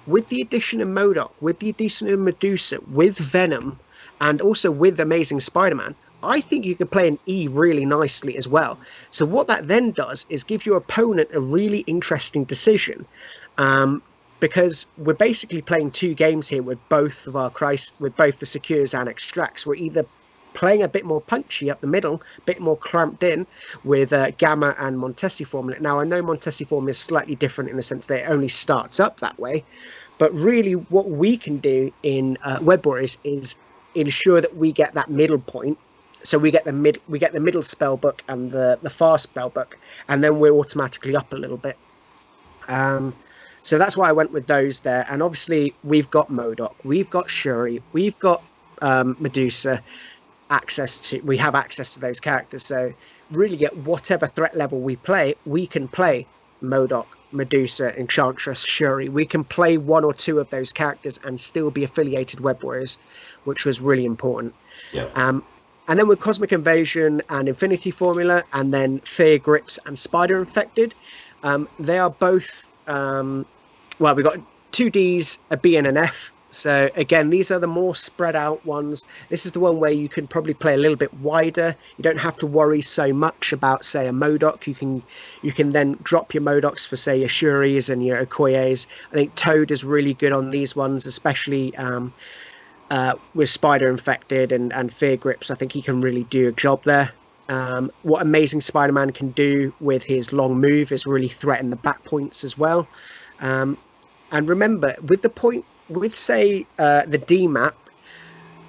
with the addition of MODOK, with the addition of Medusa, with Venom, and also with Amazing Spider-Man, I think you could play an E really nicely as well. So what that then does is give your opponent a really interesting decision, because we're basically playing 2 games here with both of our with both the secures and extracts. We're either playing a bit more punchy up the middle, a bit more clamped in with Gamma and Montesi formula. Now, I know Montesi formula is slightly different in the sense that it only starts up that way, but really what we can do in Web Warriors is ensure that we get that middle point. So we get the middle spell book and the far spell book, and then we're automatically up a little bit. So that's why I went with those there. And obviously we've got MODOK, we've got Shuri, we've got Medusa. We have access to those characters, so really at whatever threat level we play, we can play MODOK, Medusa, Enchantress, Shuri. We can play 1 or 2 of those characters and still be affiliated Web Warriors, which was really important. And then with Cosmic Invasion and Infinity Formula, and then Fear Grips and Spider Infected, they are both well, we've got 2 Ds, a B and an F. So again, these are the more spread out ones. This is the one where you can probably play a little bit wider. You don't have to worry so much about, say, a MODOK. You can then drop your MODOKs for, say, your Shuris and your Okoyes. I think Toad is really good on these ones, especially with Spider Infected and Fear Grips. I think he can really do a job there. What Amazing Spider-Man can do with his long move is really threaten the back points as well. And remember, with say the D map,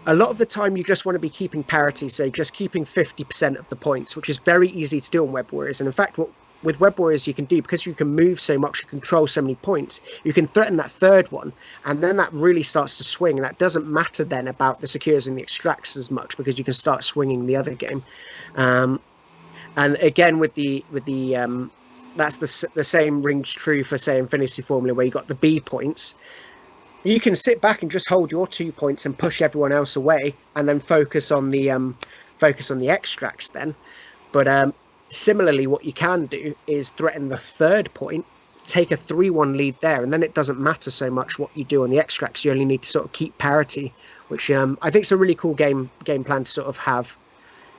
a lot of the time you just want to be keeping parity, so just keeping 50% of the points, which is very easy to do on Web Warriors. And in fact, what with Web Warriors you can do, because you can move so much, you control so many points, you can threaten that third one, and then that really starts to swing. And that doesn't matter then about the secures and the extracts as much, because you can start swinging the other game. And again, with the that's the same rings true for, say, Infinity Formula, where you got the B points. You can sit back and just hold your 2 points and push everyone else away, and then focus on the extracts then. But similarly, what you can do is threaten the third point, take a 3-1 lead there, and then it doesn't matter so much what you do on the extracts. You only need to sort of keep parity, which I think is a really cool game plan to sort of have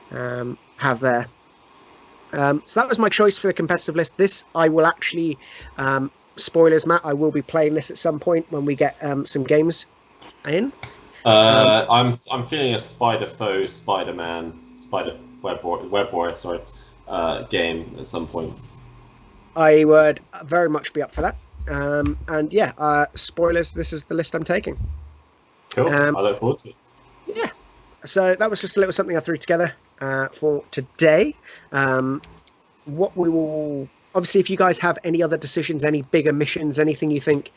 there. So that was my choice for the competitive list. This I will actually. Spoilers, Matt, I will be playing this at some point when we get some games in. I'm feeling a Spider Foe, Spider-Man, Spider Web Warrior, sorry. game at some point. I would very much be up for that. And yeah, spoilers, this is the list I'm taking. Cool. I look forward to it. Yeah. So that was just a little something I threw together for today. What we will... Obviously, if you guys have any other decisions, any bigger missions, anything you think,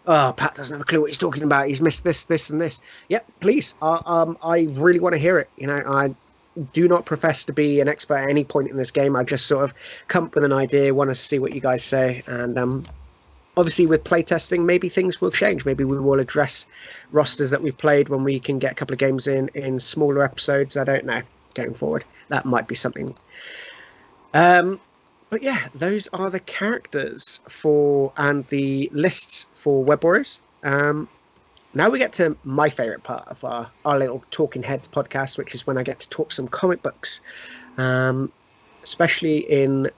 oh, Pat doesn't have a clue what he's talking about, he's missed this, this, and this. Yeah, please. I really want to hear it. You know, I do not profess to be an expert at any point in this game. I just sort of come up with an idea, want to see what you guys say, and obviously with playtesting, maybe things will change. Maybe we will address rosters that we've played when we can get a couple of games in smaller episodes. I don't know. Going forward, that might be something. But yeah, those are the characters and the lists for Web Warriors. Now we get to my favourite part of our little Talking Heads podcast, which is when I get to talk some comic books, especially in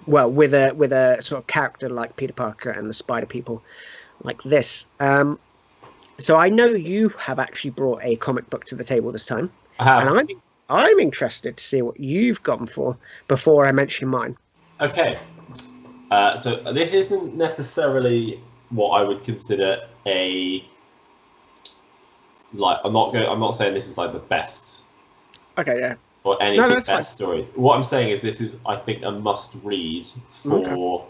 with a sort of character like Peter Parker and the Spider People, like this. So I know you have actually brought a comic book to the table this time, and I'm interested to see what you've gone for before I mention mine. Okay. So this isn't necessarily what I would consider I'm not saying this is like the best. Okay, yeah. Or anything best stories. What I'm saying is this is, I think, a must read for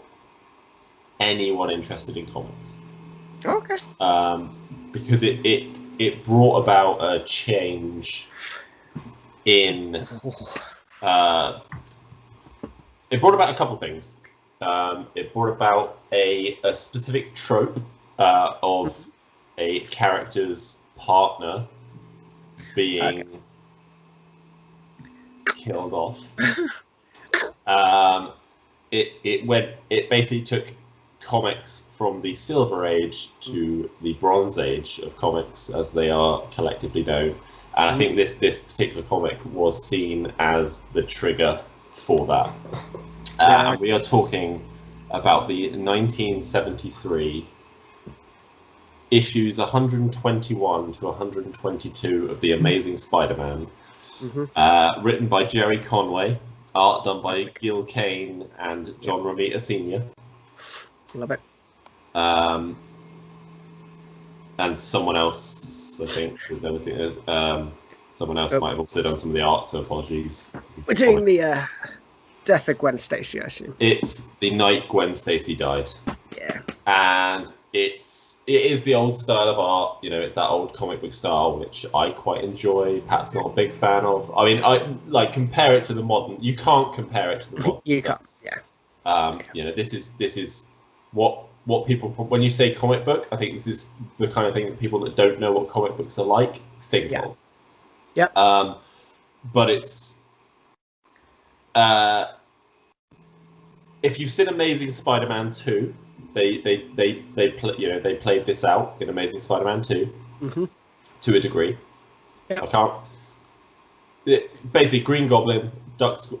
anyone interested in comics. Okay. Because it brought about a change in it brought about a couple things. It brought about a specific trope of a character's partner being killed off. It basically took comics from the Silver Age to the Bronze Age of comics, as they are collectively known. And I think this particular comic was seen as the trigger for that. And we are talking about the 1973 issues 121 to 122 of The Amazing Spider-Man, written by Jerry Conway, art done by Gil Kane and John Romita Sr. Love it. And someone else, I think, someone else might have also done some of the art, so apologies. We're doing the death of Gwen Stacy, I assume. It's the night Gwen Stacy died. Yeah. And it is the old style of art, you know, it's that old comic book style, which I quite enjoy. Pat's not a big fan of. I mean, I compare it to the modern. You can't compare it to the modern. You can't, yeah. You know, this is what people, when you say comic book, I think this is the kind of thing that people that don't know what comic books are like think of. Yep. But it's if you've seen Amazing Spider-Man 2, they played this out in Amazing Spider-Man 2 to a degree. Yep. I can't. Basically, Green Goblin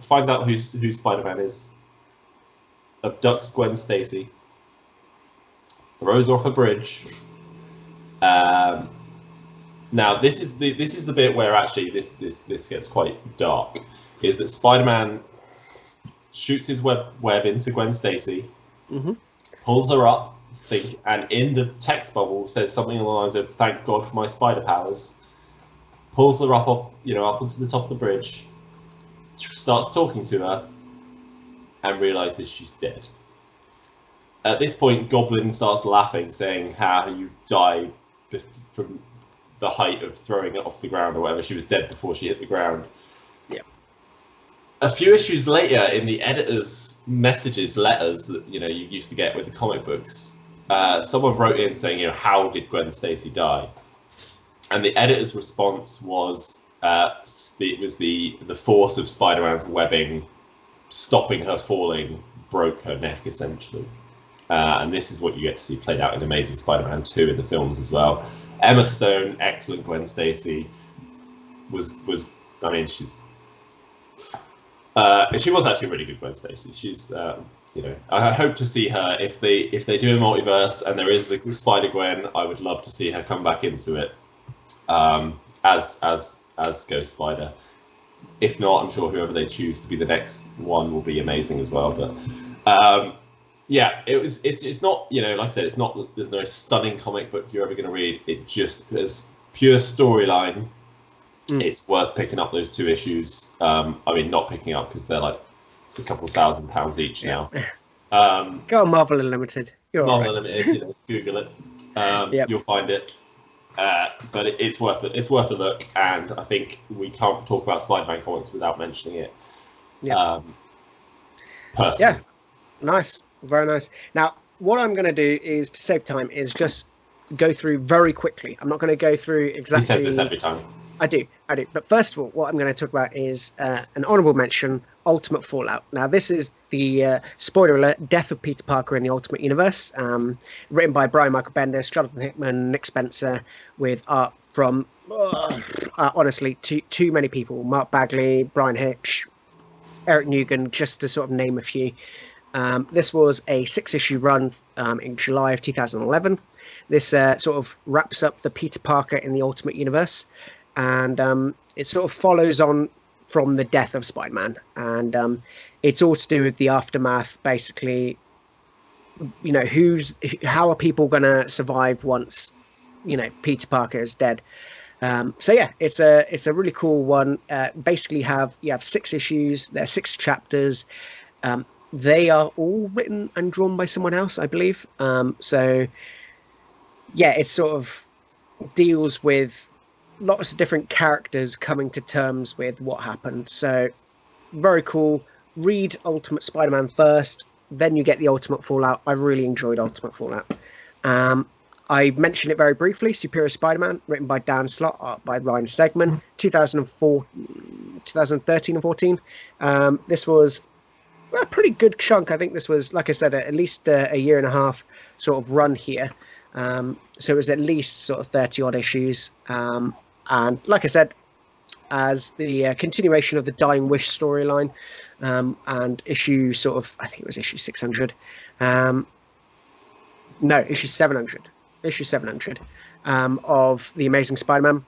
finds out who Spider-Man is, abducts Gwen Stacy, throws her off a bridge. Now this is the bit where actually this gets quite dark. Is that Spider-Man shoots his web into Gwen Stacy, pulls her up, and in the text bubble says something along the lines of "Thank God for my spider powers." Pulls her up onto the top of the bridge, starts talking to her, and realizes she's dead. At this point, Goblin starts laughing, saying how you die from the height of throwing it off the ground or whatever. She was dead before she hit the ground. Yeah. A few issues later, in the editor's letters that you used to get with the comic books, someone wrote in saying, how did Gwen Stacy die? And the editor's response was, it was the force of Spider-Man's webbing stopping her falling broke her neck, essentially. And this is what you get to see played out in Amazing Spider-Man 2 in the films as well. Emma Stone, excellent Gwen Stacy, she was actually a really good Gwen Stacy. She's, I hope to see her if they do a multiverse and there is a Spider-Gwen. I would love to see her come back into it as Ghost Spider. if not, I'm sure whoever they choose to be the next one will be amazing as well. But yeah, it's not, you know, like I said, it's not, there's no stunning comic book you're ever going to read. It just is pure storyline. It's worth picking up those 2 issues. I mean, not picking up because they're like a couple £1,000 each now. Go on Marvel Unlimited. Marvel Unlimited, you know, Google it. You'll find it. But it's worth it. It's worth a look, and I think we can't talk about Spider-Man comics without mentioning it. Personally. Yeah, nice, very nice. Now, what I'm going to do is, to save time, is just go through very quickly. I'm not going to go through exactly. He says this every time. I do. But first of all, what I'm going to talk about is an honourable mention, Ultimate Fallout. Now, this is the, spoiler alert, death of Peter Parker in the Ultimate Universe, written by Brian Michael Bendis, Jonathan Hickman, Nick Spencer, with art from, honestly, too many people. Mark Bagley, Brian Hitch, Eric Nugent, just to sort of name a few. This was a 6-issue run in July of 2011. This sort of wraps up the Peter Parker in the Ultimate Universe. And it sort of follows on from the death of Spider-Man, and it's all to do with the aftermath. Basically, you know, how are people going to survive once, you know, Peter Parker is dead? So yeah, it's a really cool one. Basically, you have 6 issues. There are 6 chapters. They are all written and drawn by someone else, I believe. So yeah, it sort of deals with lots of different characters coming to terms with what happened. So very cool. Read Ultimate Spider-Man first, then you get the Ultimate Fallout. I really enjoyed Ultimate Fallout. I mentioned it very briefly. Superior Spider-Man, written by Dan Slott, art by Ryan Stegman, 2013 and 14. This was a pretty good chunk. I think this was, like I said, at least a year and a half sort of run here. So it was at least sort of 30 odd issues. And like I said, as the continuation of the Dying Wish storyline, and issue sort of, I think it was issue 600. No, issue 700. Issue 700 of The Amazing Spider-Man.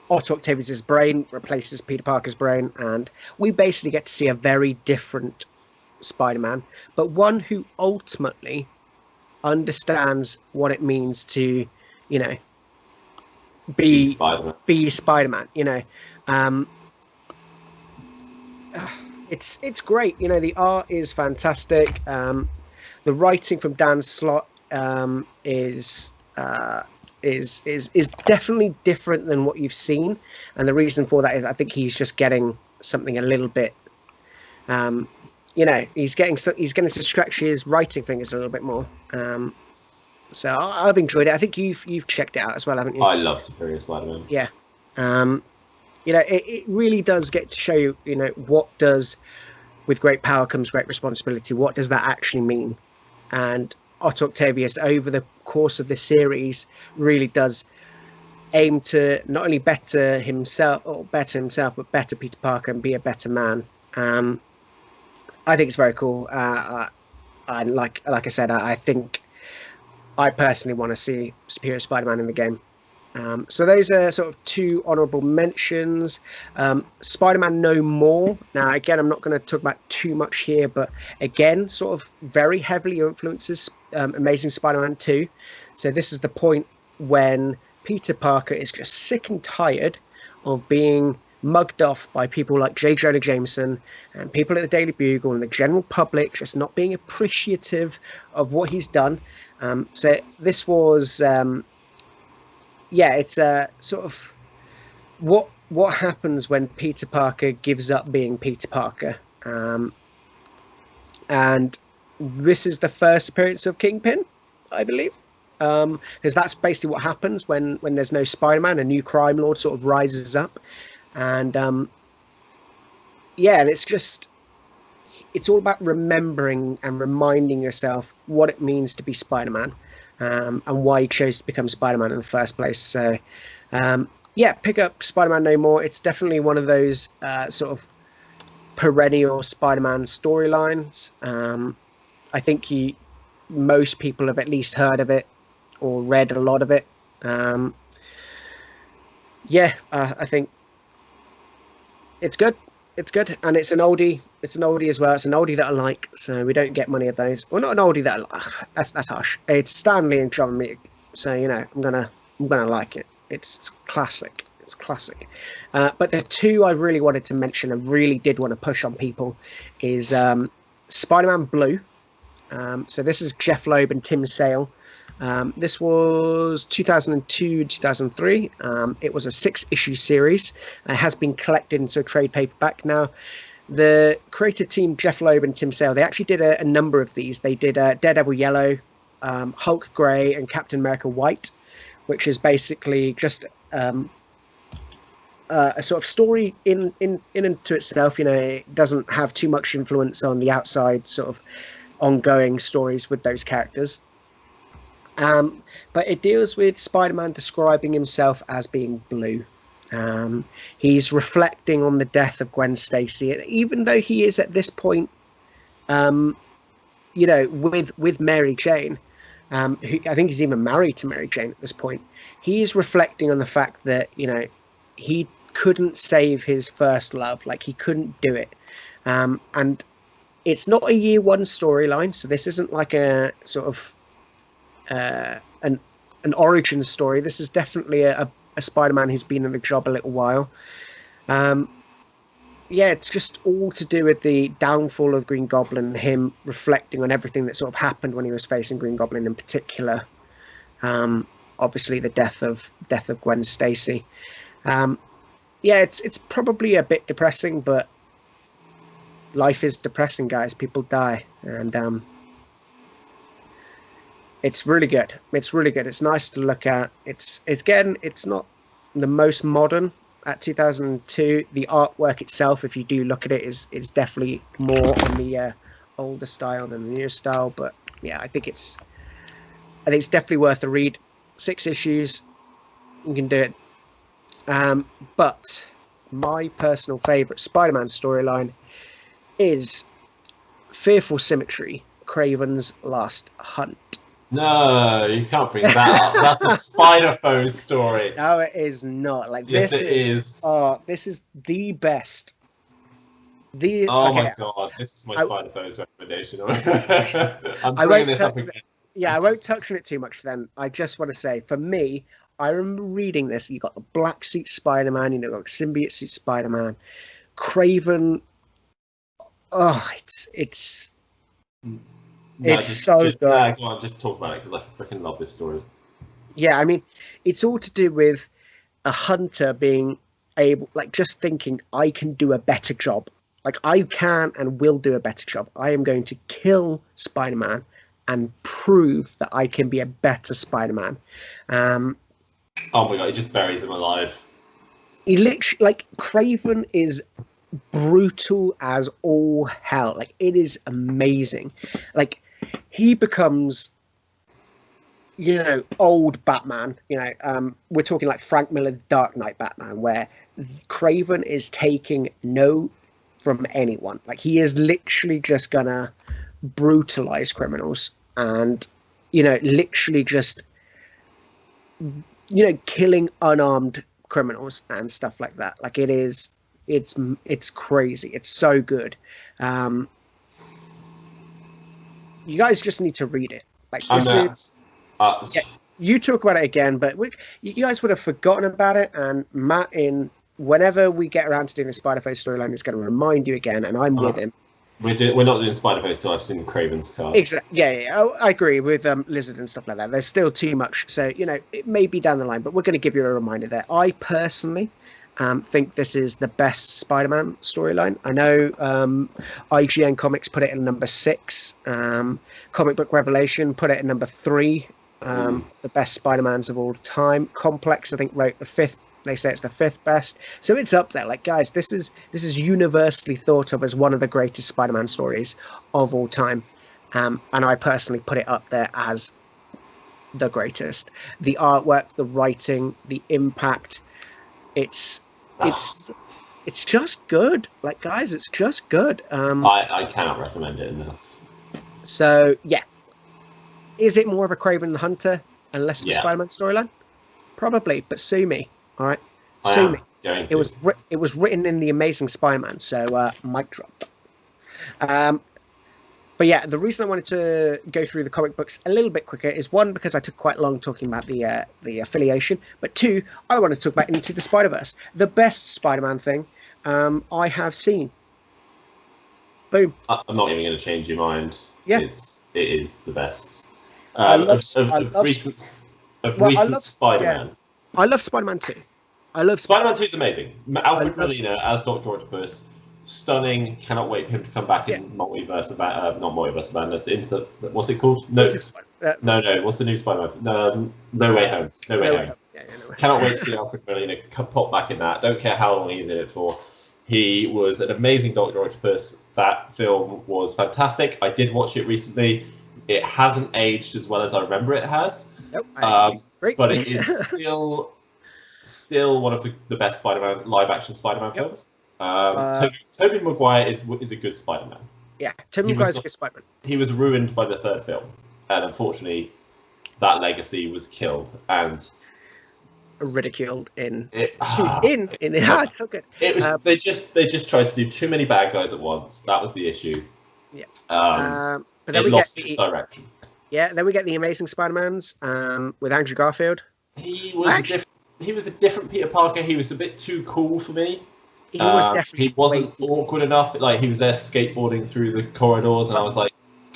Otto Octavius' brain replaces Peter Parker's brain, and we basically get to see a very different Spider-Man, but one who ultimately understands what it means to, you know, be Spider-Man. You know, it's great. You know, the art is fantastic. The writing from Dan Slott is definitely different than what you've seen, and the reason for that is I think he's just getting something a little bit. You know, he's getting to stretch his writing fingers a little bit more. So I've enjoyed it. I think you've checked it out as well, haven't you? I love Superior Spider-Man. Yeah. You know, it really does get to show you, you know, what does, with great power comes great responsibility. What does that actually mean? And Otto Octavius, over the course of the series, really does aim to not only better himself, but better Peter Parker and be a better man. I think it's very cool. And like I said, I think I personally want to see Superior Spider-Man in the game. So those are sort of 2 honourable mentions. Spider-Man No More. Now, again, I'm not going to talk about too much here, but again, sort of very heavily influences Amazing Spider-Man 2. So this is the point when Peter Parker is just sick and tired of being mugged off by people like J. Jonah Jameson and people at the Daily Bugle and the general public, just not being appreciative of what he's done. So this was, it's a sort of what happens when Peter Parker gives up being Peter Parker. And this is the first appearance of Kingpin, I believe. Because that's basically what happens when there's no Spider-Man, a new crime lord sort of rises up. And and it's all about remembering and reminding yourself what it means to be Spider-Man, and why he chose to become Spider-Man in the first place. So pick up Spider-Man No More. It's definitely one of those sort of perennial Spider-Man storylines. I think most people have at least heard of it or read a lot of it. I think It's good. It's good, and it's an oldie. It's an oldie as well. It's an oldie that I like, so we don't get many of those. Well, not an oldie that I like. That's harsh. It's Stanley and John Meek, so I'm gonna like it. It's classic. It's classic. But the two I really wanted to mention and really did want to push on people is Spider-Man Blue. So this is Jeff Loeb and Tim Sale. This was 2002, 2003. It was a 6-issue series. It has been collected into a trade paperback. Now, the creative team, Jeff Loeb and Tim Sale, they actually did a number of these. They did Daredevil Yellow, Hulk Grey, and Captain America White, which is basically just a sort of story in and to itself. It doesn't have too much influence on the outside sort of ongoing stories with those characters. But it deals with Spider-Man describing himself as being blue. He's reflecting on the death of Gwen Stacy, even though he is at this point, with Mary Jane. Who, I think he's even married to Mary Jane at this point. He is reflecting on the fact that he couldn't save his first love, like he couldn't do it, and it's not a year one storyline, so this isn't like a sort of an origin story. This is definitely a Spider-Man who's been in the job a little while. It's just all to do with the downfall of Green Goblin and him reflecting on everything that sort of happened when he was facing Green Goblin in particular. Obviously the death of Gwen Stacy. It's probably a bit depressing, but life is depressing, guys. People die, and it's really good. It's really good. It's nice to look at. It's not the most modern at 2002. The artwork itself, if you do look at it, is definitely more on the older style than the newer style. But yeah, I think it's definitely worth a read. 6 issues, you can do it. But my personal favorite Spider-Man storyline is Fearful Symmetry, Kraven's Last Hunt. No, you can't bring that up. That's a Spider-Foes story. No, it is not. Yes, it is. Oh, this is the best. My god, this is my Spider-Foes recommendation. I'm bringing this up again. Yeah, I won't touch on it too much then. I just want to say, for me, I remember reading this. You got the black suit Spider-Man, you got symbiote suit Spider-Man, Kraven. Oh, it's so good. Go on, just talk about it because I freaking love this story. Yeah, I mean, it's all to do with a hunter being able, like, just thinking, I can do a better job. Like, I can and will do a better job. I am going to kill Spider-Man and prove that I can be a better Spider-Man. Oh my god, he just buries him alive. He literally, like, Kraven is brutal as all hell. Like, it is amazing. Like, he becomes, old Batman. We're talking like Frank Miller's Dark Knight Batman, where Kraven is taking no from anyone. Like, he is literally just gonna brutalize criminals and literally just killing unarmed criminals and stuff like that. Like, it's crazy. It's so good. You guys just need to read it. Like, this is you talk about it again, but you guys would have forgotten about it, and Matt, whenever we get around to doing the Spider-Face storyline, is going to remind you again, and I'm with him. We're not doing Spider-Face till I've seen Kraven's card. Exactly. Yeah. I agree with Lizard and stuff like that. There's still too much, so it may be down the line, but we're going to give you a reminder there. I personally think this is the best Spider-Man storyline. I know IGN Comics put it in number 6. Comic Book Revelation put it in number 3. The best Spider-Mans of all time. Complex, I think, wrote the 5th. They say it's the 5th best, so it's up there. Like, guys, this is universally thought of as one of the greatest Spider-Man stories of all time, and I personally put it up there as the greatest. The artwork, the writing, the impact, it's just good. Like, guys, it's just good. I cannot recommend it enough. So yeah, is it more of a Kraven the Hunter and less of a Spider-Man storyline? Probably, but sue me. All right. Sue me. Going to. It was written in the Amazing Spider-Man, so mic drop. But yeah, the reason I wanted to go through the comic books a little bit quicker is one, because I took quite long talking about the affiliation, but two, I want to talk about Into the Spider-Verse, the best Spider-Man thing I have seen. Boom. I'm not even going to change your mind. Yeah. It is the best. Of recent Spider-Man. Yeah. I love Spider-Man 2. I love Spider-Man 2 is amazing. Alfred Molina as Dr. Octopus, stunning. Cannot wait for him to come back in Multiverse of not Multiverse of Madness, into the, what's it called? No, what's the new Spider-Man? No Way Home. No Way Home. Yeah, no way. Cannot wait to see Alfred Molina pop back in that. Don't care how long he's in it for. He was an amazing Dr. Octopus. That film was fantastic. I did watch it recently. It hasn't aged as well as I remember it has. Nope, but it is still one of the best Spider-Man live-action Spider-Man films. Tobey Maguire is a good Spider-Man. Yeah, Tobey Maguire's a good Spider-Man. He was ruined by the third film, and unfortunately, that legacy was killed and ridiculed in it. It was they just tried to do too many bad guys at once. That was the issue. Yeah. But then it lost its direction. Yeah. Then we get the Amazing Spider-Mans with Andrew Garfield. He was a different Peter Parker. He was a bit too cool for me. He was definitely. He wasn't awkward enough. Like, he was there skateboarding through the corridors, and I was like,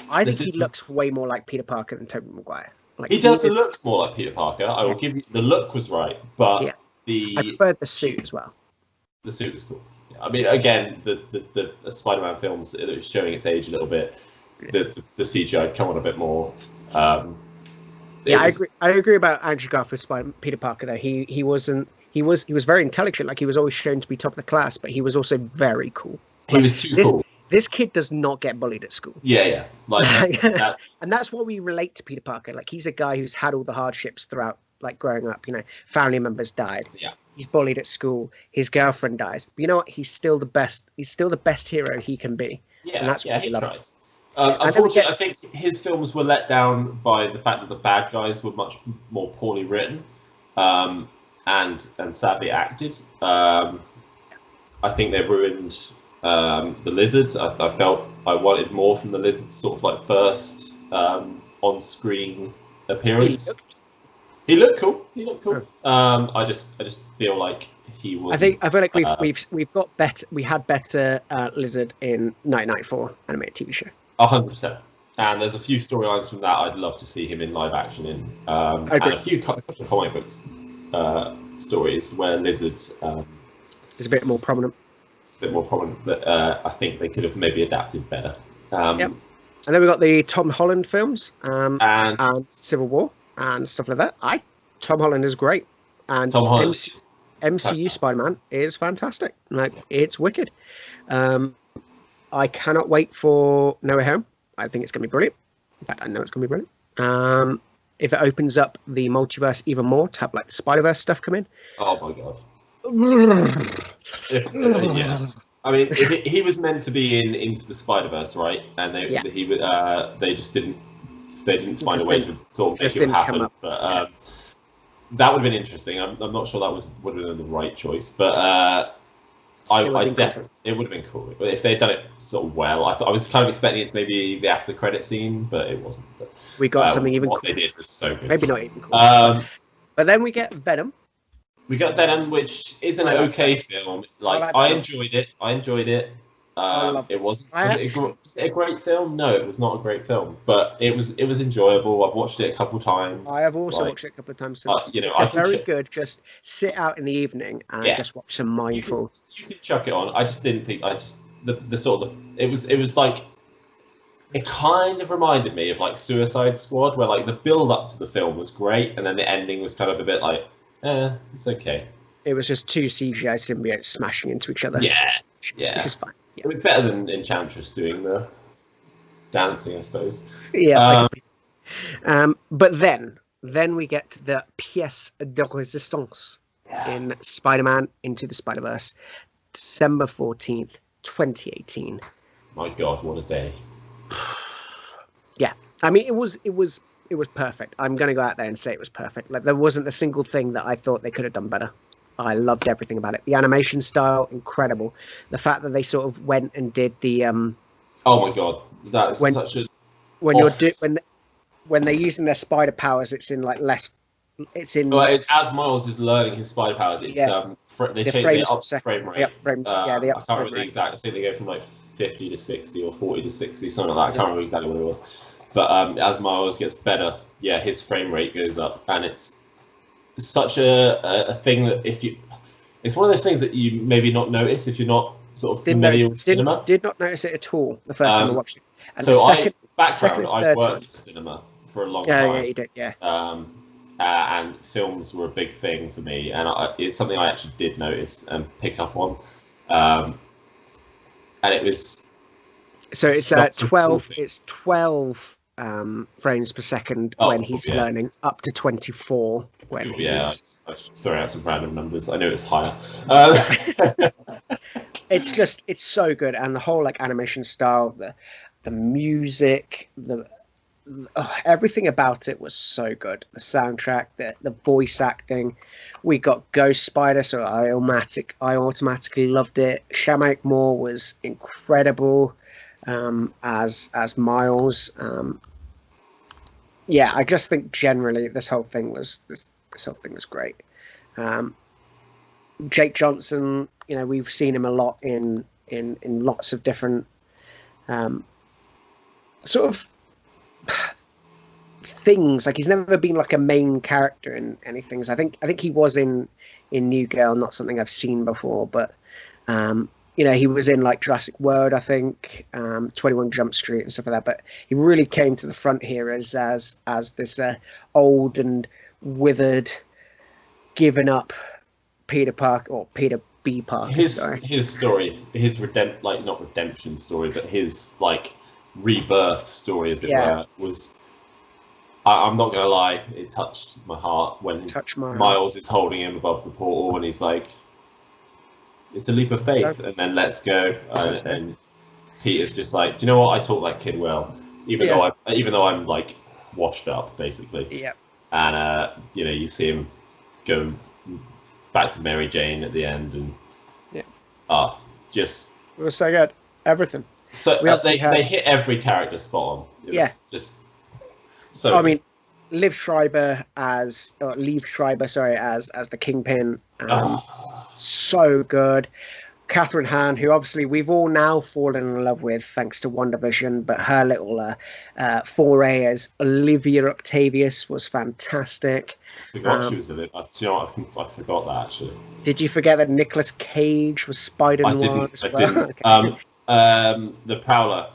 I think he looks way more like Peter Parker than Tobey Maguire. Like, he does look more like Peter Parker. I will give you, the look was right, but I preferred the suit as well. The suit was cool. Yeah, I mean, again, the Spider-Man films, it was showing its age a little bit. The CGI had come on a bit more. I agree about Andrew Garfield's Peter Parker though. He was very intelligent. Like, he was always shown to be top of the class, but he was also very cool. He was too cool. This kid does not get bullied at school. Yeah. Like that. And that's why we relate to Peter Parker. Like, he's a guy who's had all the hardships throughout, like, growing up. You know, family members died. Yeah. He's bullied at school. His girlfriend dies. But you know what? He's still the best. He's still the best hero he can be. Yeah. And that's what he love. Tries. Unfortunately, I think his films were let down by the fact that the bad guys were much more poorly written, and sadly acted. I think they ruined the Lizard. I felt I wanted more from the Lizard's sort of like first on-screen appearance. He looked cool. I just feel like he was. I feel like we've got better. We had better Lizard in 1994 animated TV show. 100%. And there's a few storylines from that I'd love to see him in live action in, and a few comic books stories where Lizard is a bit more prominent. But I think they could have maybe adapted better. And then we got the Tom Holland films and Civil War and stuff like that. Tom Holland is great, and Tom Holland MCU Spider-Man is fantastic. Like, it's wicked. I cannot wait for No Way Home. I think it's going to be brilliant. In fact, I know it's going to be brilliant. If it opens up the multiverse even more to have, like, the Spider-Verse stuff come in. Oh my god. Yeah. I mean, he was meant to be in Into the Spider-Verse, right? And they just didn't find a way to sort of make it happen. But that would have been interesting. I'm not sure that would have been the right choice, but I definitely it would have been cool if they'd done it sort of well. I was kind of expecting it to maybe the after credit scene, but it wasn't. But, we got something even. What they did was so good. Maybe not even cool. But then we get Venom. We got Venom, which is an okay film. Like, I enjoyed it. It wasn't. Was it a great film? No, it was not a great film, but it was enjoyable. I've watched it a couple of times. I have also watched it a couple of times since. It's very good. Just sit out in the evening and just watch some mindful. You can chuck it on. I just didn't think. The sort of it was like, it kind of reminded me of like Suicide Squad, where like the build up to the film was great, and then the ending was kind of a bit like, it's okay. It was just two CGI symbiotes smashing into each other. Yeah. Which is fine. Yeah. It was better than Enchantress doing the dancing, I suppose. Yeah. But then we get the pièce de résistance in Spider-Man Into the Spider-Verse, December 14th, 2018. My God, what a day! Yeah, I mean, it was perfect. I'm going to go out there and say it was perfect. Like, there wasn't a single thing that I thought they could have done better. I loved everything about it. The animation style, incredible. The fact that they sort of went and did the Oh my god, that is when such a when you're when they're using their spider powers, it's in like less. It's in. Well, it's as Miles is learning his spider powers. It's they change the up frame rate. Frames, I can't remember the exact. I think they go from like 50 to 60 or 40 to 60, something like that. I can't remember exactly what it was. But as Miles gets better, his frame rate goes up, and it's such a thing that it's one of those things that you maybe not notice if you're not sort of familiar with cinema. Did not notice it at all the first time I watched it. And so I worked in the cinema for a long time. Yeah, you did, yeah. And films were a big thing for me, and it's something I actually did notice and pick up on. And it was it's 12. Cool, it's 12 frames per second when he's learning, up to 24 when I just throw out some random numbers. I know it's higher. It's so good, and the whole like animation style, the music, everything about it was so good. The soundtrack, the voice acting. We got Ghost Spider, so I automatically loved it. Shamak Moore was incredible as Miles. I just think generally this whole thing was great. Jake Johnson, we've seen him a lot in lots of different sort of things. Like, he's never been like a main character in any things. I think he was in New Girl, not something I've seen before, but he was in like Jurassic World, I think, 21 Jump Street and stuff like that. But he really came to the front here as this old and withered, given up Peter Parker, or Peter B. Parker. His story, his not redemption story, but his like rebirth story, as it were, was. I'm not gonna lie, it touched my heart when Miles is holding him above the portal, and he's like, "It's a leap of faith," and then let's go. And Peter's just like, "Do you know what? I taught that kid well, even though I'm like washed up, basically." Yeah. And you see him go back to Mary Jane at the end, and just it was so good. Everything. So they hit every character spot on. It was just. So I mean, Liev Schreiber as the Kingpin, so good. Catherine Hahn, who obviously we've all now fallen in love with thanks to WandaVision, but her little foray as Olivia Octavius was fantastic. I forgot she was in it. I forgot that, actually. Did you forget that Nicolas Cage was Spider-Noir as well? I didn't. The Prowler.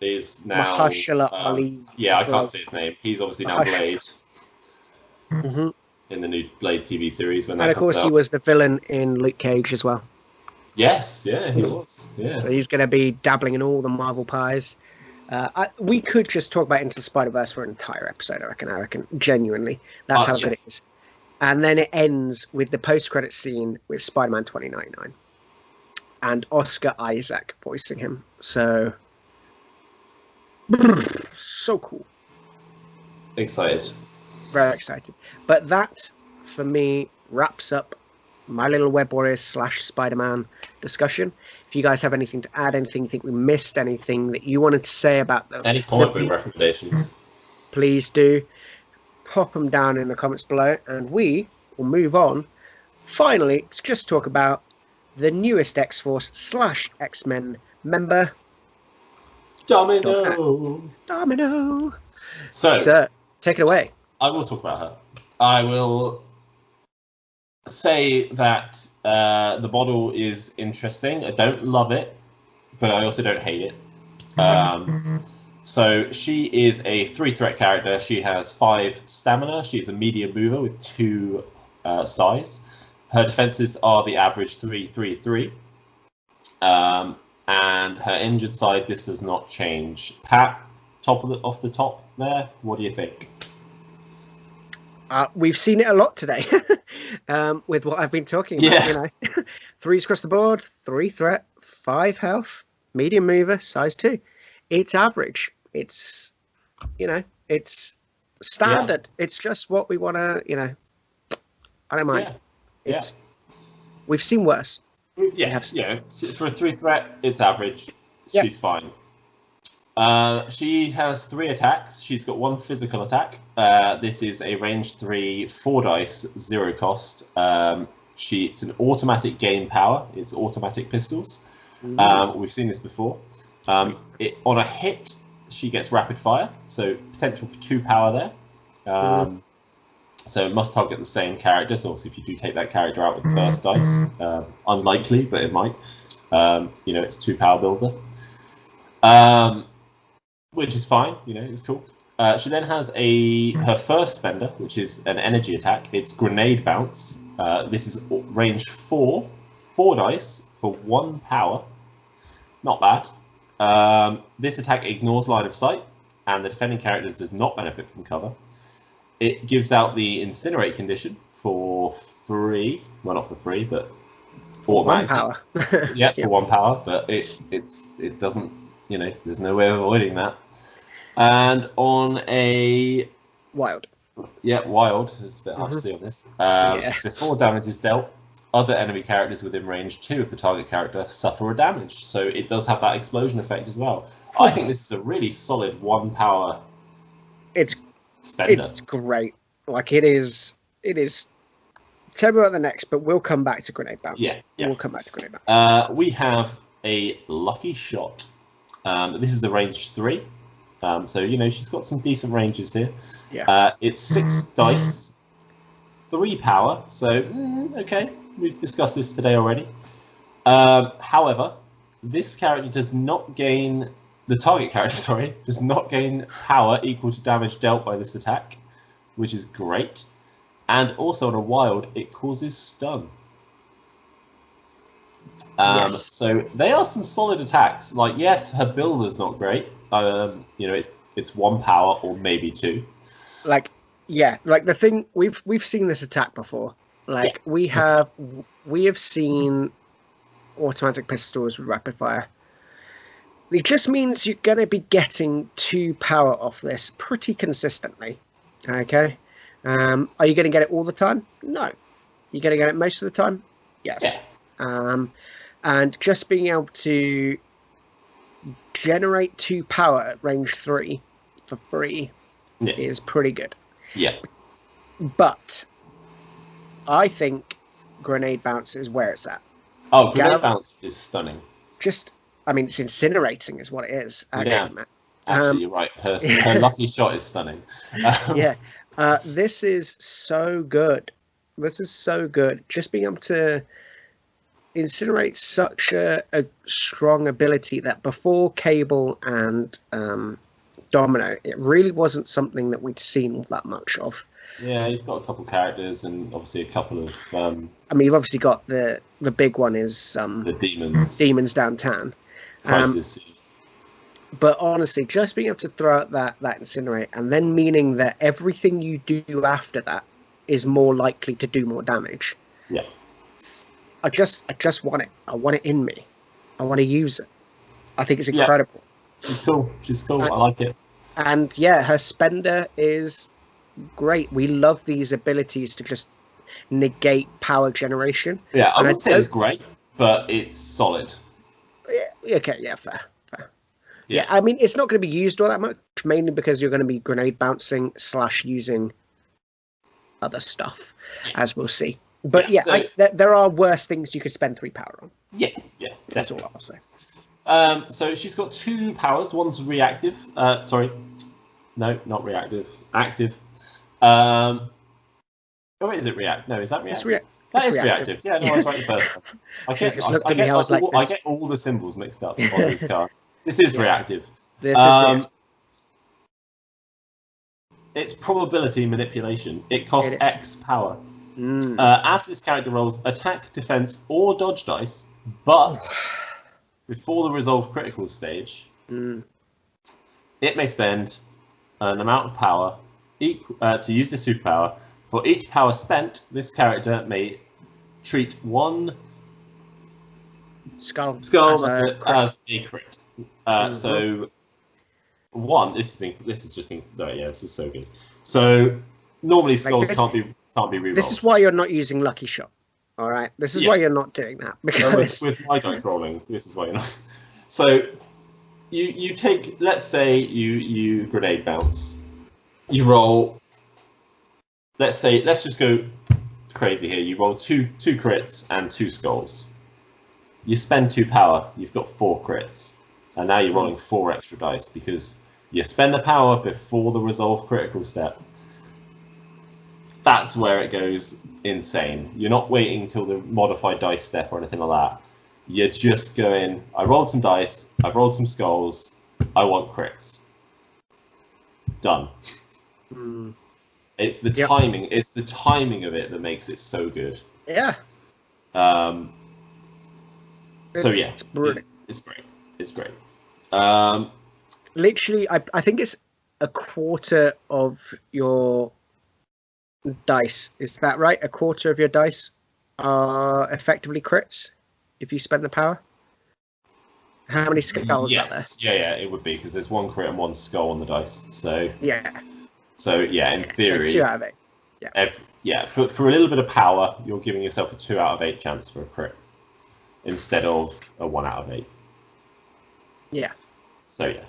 Is now Mahershala Ali. I can't say his name. He's obviously now Blade in the new Blade TV series. And of course, he was the villain in Luke Cage as well. Yes, he was. Yeah. So he's going to be dabbling in all the Marvel pies. We could just talk about Into the Spider-Verse for an entire episode. I reckon genuinely, that's how good it is. And then it ends with the post-credit scene with Spider-Man 2099 and Oscar Isaac voicing him. So cool. Excited. Very excited. But that, for me, wraps up my little Web Warriors / Spider-Man discussion. If you guys have anything to add, anything you think we missed, anything that you wanted to say about them, any comic book recommendations, please do pop them down in the comments below, and we will move on finally to just talk about the newest X-Force / X-Men member, Domino. So, take it away. I will talk about her. I will say that the model is interesting. I don't love it, but I also don't hate it. So she is a 3-threat character. She has 5 stamina. She's a medium mover with 2 size. Her defenses are the average 3-3-3. And her injured side, this does not change. Pat, off the top there, what do you think? We've seen it a lot today with what I've been talking about. 3s across the board, 3 threat, 5 health, medium mover, size 2. It's average. It's, it's standard. It's just what we want to, I don't mind. Yeah. We've seen worse. Yeah, for a 3 threat, it's average. Yep. She's fine. She has 3 attacks. She's got 1 physical attack. This is a range 3, 4 dice, 0 cost. It's an automatic gain power. It's automatic pistols. We've seen this before. On a hit, she gets rapid fire, so potential for 2 power there. So it must target the same character. So obviously, if you do take that character out with the first dice, unlikely, but it might. It's 2 power builder. Which is fine, it's cool. She then has her first spender, which is an energy attack. It's grenade bounce. This is range 4 dice for 1 power. Not bad. This attack ignores line of sight, and the defending character does not benefit from cover. It gives out the incinerate condition for free. Well, not for free, but for 1 power. Yeah, for 1 power, but it doesn't. There's no way of avoiding that. And on a wild. Yeah, wild. It's a bit hard to see on this. Before damage is dealt, other enemy characters within range 2 of the target character suffer a damage. So it does have that explosion effect as well. I think this is a really solid 1 power. Spender. It's great. Like it is. Tell me about the next, but we'll come back to grenade bounce. Yeah. We'll come back to grenade bounce. We have a lucky shot. This is a range 3. So she's got some decent ranges here. Yeah. It's 6 dice, 3 power. So okay, we've discussed this today already. However, this character does not gain. The target character, does not gain power equal to damage dealt by this attack, which is great. And also on a wild, it causes stun. Yes. So they are some solid attacks. Like, yes, her builder's not great. It's 1 power or maybe 2. Like the thing we've seen this attack before. We have seen automatic pistols with rapid fire. It just means you're going to be getting 2 power off this pretty consistently. Okay. Are you going to get it all the time? No. You're going to get it most of the time? Yes. Yeah. And just being able to generate 2 power at range 3 for free is pretty good. Yeah. But I think grenade bounce is where it's at. Oh, grenade bounce is stunning. It's incinerating is what it is, actually, Matt. Absolutely right. Her lucky shot is stunning. This is so good. This is so good. Just being able to incinerate such a strong ability that before Cable and Domino, it really wasn't something that we'd seen that much of. Yeah, you've got a couple of characters and obviously a couple of... you've obviously got the big one is... the demons. Demons downtown. But honestly, just being able to throw out that incinerate, and then meaning that everything you do after that is more likely to do more damage. Yeah. I just want it. I want it in me. I want to use it. I think it's incredible. Yeah. She's cool. I like it. And her spender is great. We love these abilities to just negate power generation. Yeah, I would say it's great, but it's solid. Yeah, okay, fair. Yeah, it's not going to be used all that much, mainly because you're going to be grenade bouncing / using other stuff, as we'll see. But there are worse things you could spend 3 power on. Yeah, that's all I'll say. So she's got 2 powers. One's reactive. Sorry, no, not reactive. Active. Or is it react? No, is that reactive? That is reactive. Yeah, no, I was right the first time. I get all the symbols mixed up on this card. This is reactive. It's probability manipulation. It costs X power. After this character rolls attack, defense, or dodge dice, but before the resolve critical stage, it may spend an amount of power to use the superpower. For each power spent, this character may treat 1 skull as a crit. So 1. This is just this is so good. So normally skulls can't be Can't be rerolled. This is why you're not using Lucky Shot. All right. This is why you're not doing that, because with my dice rolling, this is why you're not. So you take, let's say you grenade bounce. You roll. Let's just go crazy here. You roll two crits and 2 skulls. You spend 2 power. You've got 4 crits, and now you're rolling 4 extra dice because you spend the power before the resolve critical step. That's where it goes insane. You're not waiting till the modified dice step or anything like that. You're just going, I rolled some dice, I've rolled some skulls, I want crits. Done. It's the timing. It's the timing of it that makes it so good. Yeah. So yeah, it's brilliant. It's great. It's great. Literally, I think it's a quarter of your dice. Is that right? A quarter of your dice are effectively crits if you spend the power. How many skulls are there? Yeah, it would be because there's 1 crit and 1 skull on the dice. So yeah. So yeah, in theory, so 2 out of 8. Yeah. For a little bit of power, you're giving yourself a 2 out of 8 chance for a crit instead of a 1 out of 8. Yeah. So yeah.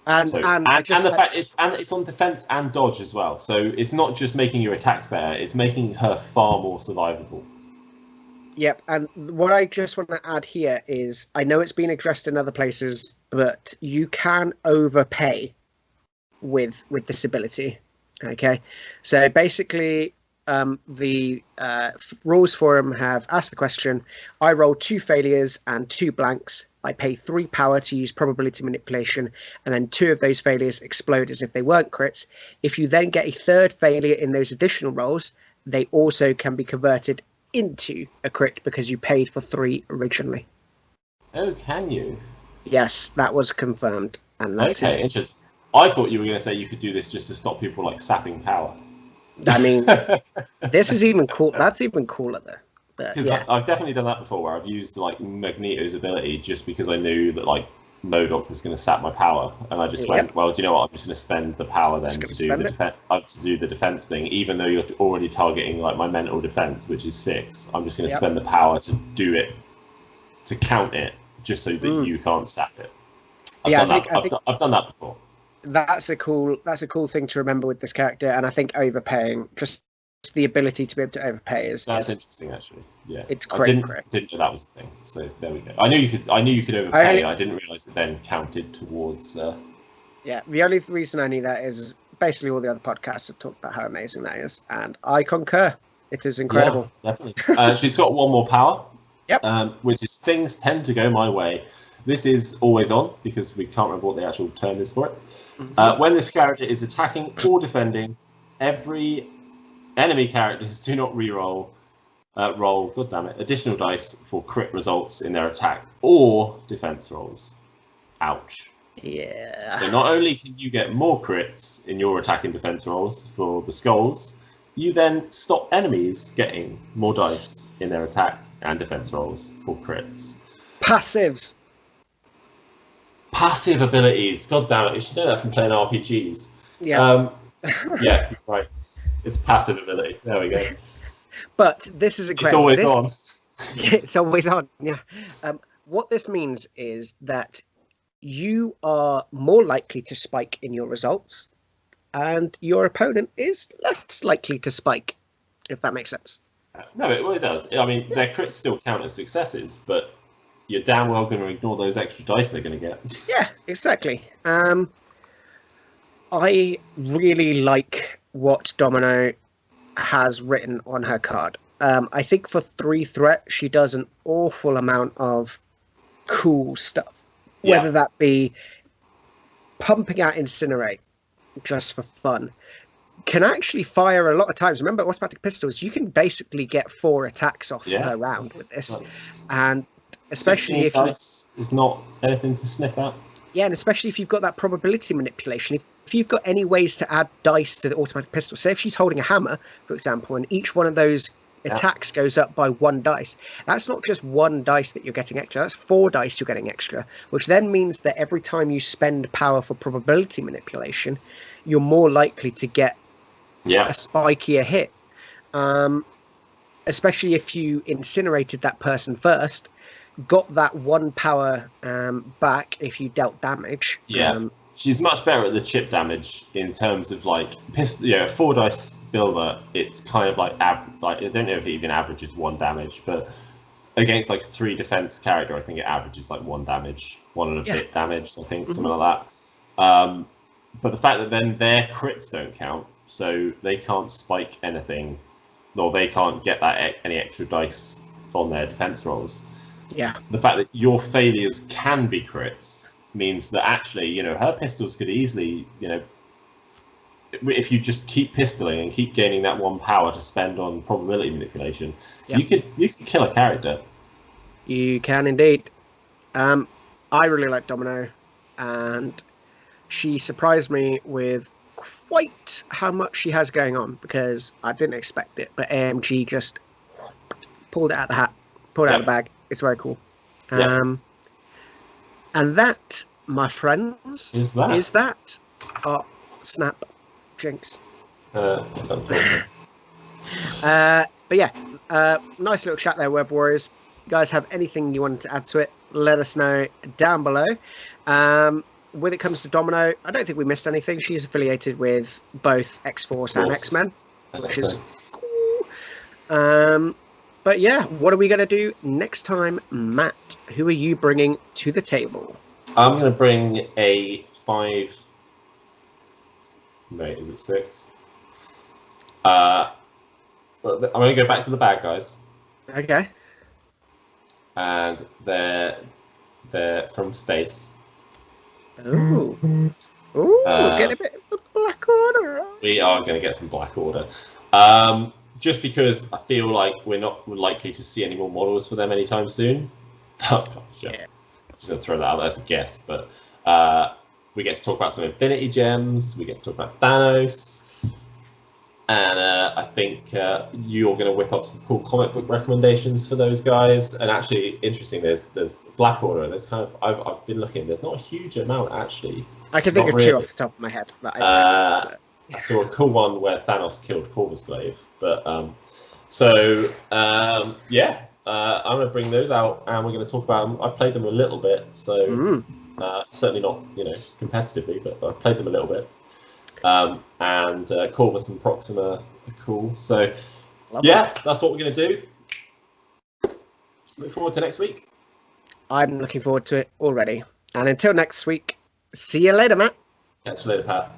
And the fact it's on defense and dodge as well. So it's not just making your attacks better; it's making her far more survivable. Yep. And what I just want to add here is, I know it's been addressed in other places, but you can overpay with this ability. Okay. So basically, the rules forum have asked the question: I rolled 2 failures and 2 blanks. I pay 3 power to use probability manipulation, and then 2 of those failures explode as if they weren't crits. If you then get a 3rd failure in those additional rolls, they also can be converted into a crit because you paid for 3 originally. Oh, can you? Yes, that was confirmed. And that's okay, interesting. I thought you were going to say you could do this just to stop people like sapping power. I mean, this is even cool. That's even cooler though. Because I've definitely done that before, where I've used like Magneto's ability just because I knew that like MODOK was going to sap my power, and I just went, well, do you know what? I'm just going to spend the power then to do the defense thing, even though you're already targeting like my mental defense, which is 6. I'm just going to spend the power to do it, to count it, just so that you can't sap it. I've done that before. That's a cool thing to remember with this character, and I think overpaying, just the ability to be able to overpay is interesting actually. Yeah, it's great. I didn't know that was the thing. So there we go. I knew you could overpay. I didn't realize it then counted towards. Yeah, the only reason I knew that is basically all the other podcasts have talked about how amazing that is, and I concur. It is incredible. Yeah, definitely. She's got 1 more power. Yep. Which is things tend to go my way. This is always on because we can't remember what the actual term is for it. Mm-hmm. When this character is attacking or defending, every enemy characters do not roll additional dice for crit results in their attack or defense rolls. Ouch. Yeah. So not only can you get more crits in your attack and defense rolls for the skulls, you then stop enemies getting more dice in their attack and defense rolls for crits. Passive abilities. God damn it! You should know that from playing RPGs. Yeah. Yeah, right. It's passive ability. There we go. But this is It's always on. It's always on. Yeah. What this means is that you are more likely to spike in your results, and your opponent is less likely to spike. If that makes sense. No, it does. I mean, their crits still count as successes, but you're damn well going to ignore those extra dice they're going to get. Yeah, exactly. I really like what Domino has written on her card. I think for 3 threat, she does an awful amount of cool stuff. Whether that be pumping out Incinerate just for fun. Can actually fire a lot of times. Remember, automatic pistols, you can basically get 4 attacks off per round with this. And especially if dice is not anything to sniff at. Yeah, and especially if you've got that probability manipulation. If you've got any ways to add dice to the automatic pistol, say if she's holding a hammer, for example, and each one of those attacks goes up by 1 dice, that's not just 1 dice that you're getting extra, that's 4 dice you're getting extra, which then means that every time you spend power for probability manipulation, you're more likely to get a spikier hit. especially if you incinerated that person first, got that 1 power back if you dealt damage. Yeah. She's much better at the chip damage in terms of like pistol. Yeah, 4 dice builder. It's kind of like I don't know if it even averages 1 damage, but against like a 3 defense character, I think it averages like 1 damage, 1 and a bit damage. I think something like that. But the fact that then their crits don't count, so they can't spike anything, or they can't get that any extra dice on their defense rolls. Yeah. The fact that your failures can be crits means that actually, you know, her pistols could easily, you know, if you just keep pistoling and keep gaining that 1 power to spend on probability manipulation, you could kill a character. You can indeed. I really like Domino, and she surprised me with quite how much she has going on, because I didn't expect it, but AMG just pulled it out of the hat, pulled it out of the bag. It's very cool. And that, my friends, is that. Oh, snap. Jinx. But yeah, nice little chat there, Web Warriors. You guys have anything you wanted to add to it, let us know down below. When it comes to Domino, I don't think we missed anything. She's affiliated with both X-Force and X-Men, which is cool. But yeah, what are we going to do next time, Matt? Who are you bringing to the table? I'm going to bring a 5... Wait, is it 6? I'm going to go back to the bad guys. Okay. And they're from space. Ooh. Ooh, get a bit of the Black Order. We are going to get some Black Order. Just because I feel like we're not likely to see any more models for them anytime soon. I'm just going to throw that out as a guess, but we get to talk about some Infinity Gems, we get to talk about Thanos, and I think you're going to whip up some cool comic book recommendations for those guys. And actually, interesting, there's Black Order, there's kind of, I've been looking, there's not a huge amount actually. I can think of 2 off the top of my head. That I saw a cool one where Thanos killed Corvus Glaive, but yeah, I'm going to bring those out, and we're going to talk about them. I've played them a little bit, so certainly not, you know, competitively, but I've played them a little bit. And Corvus and Proxima are cool. So that's what we're going to do. Look forward to next week. I'm looking forward to it already. And until next week, see you later, Matt. Catch you later, Pat.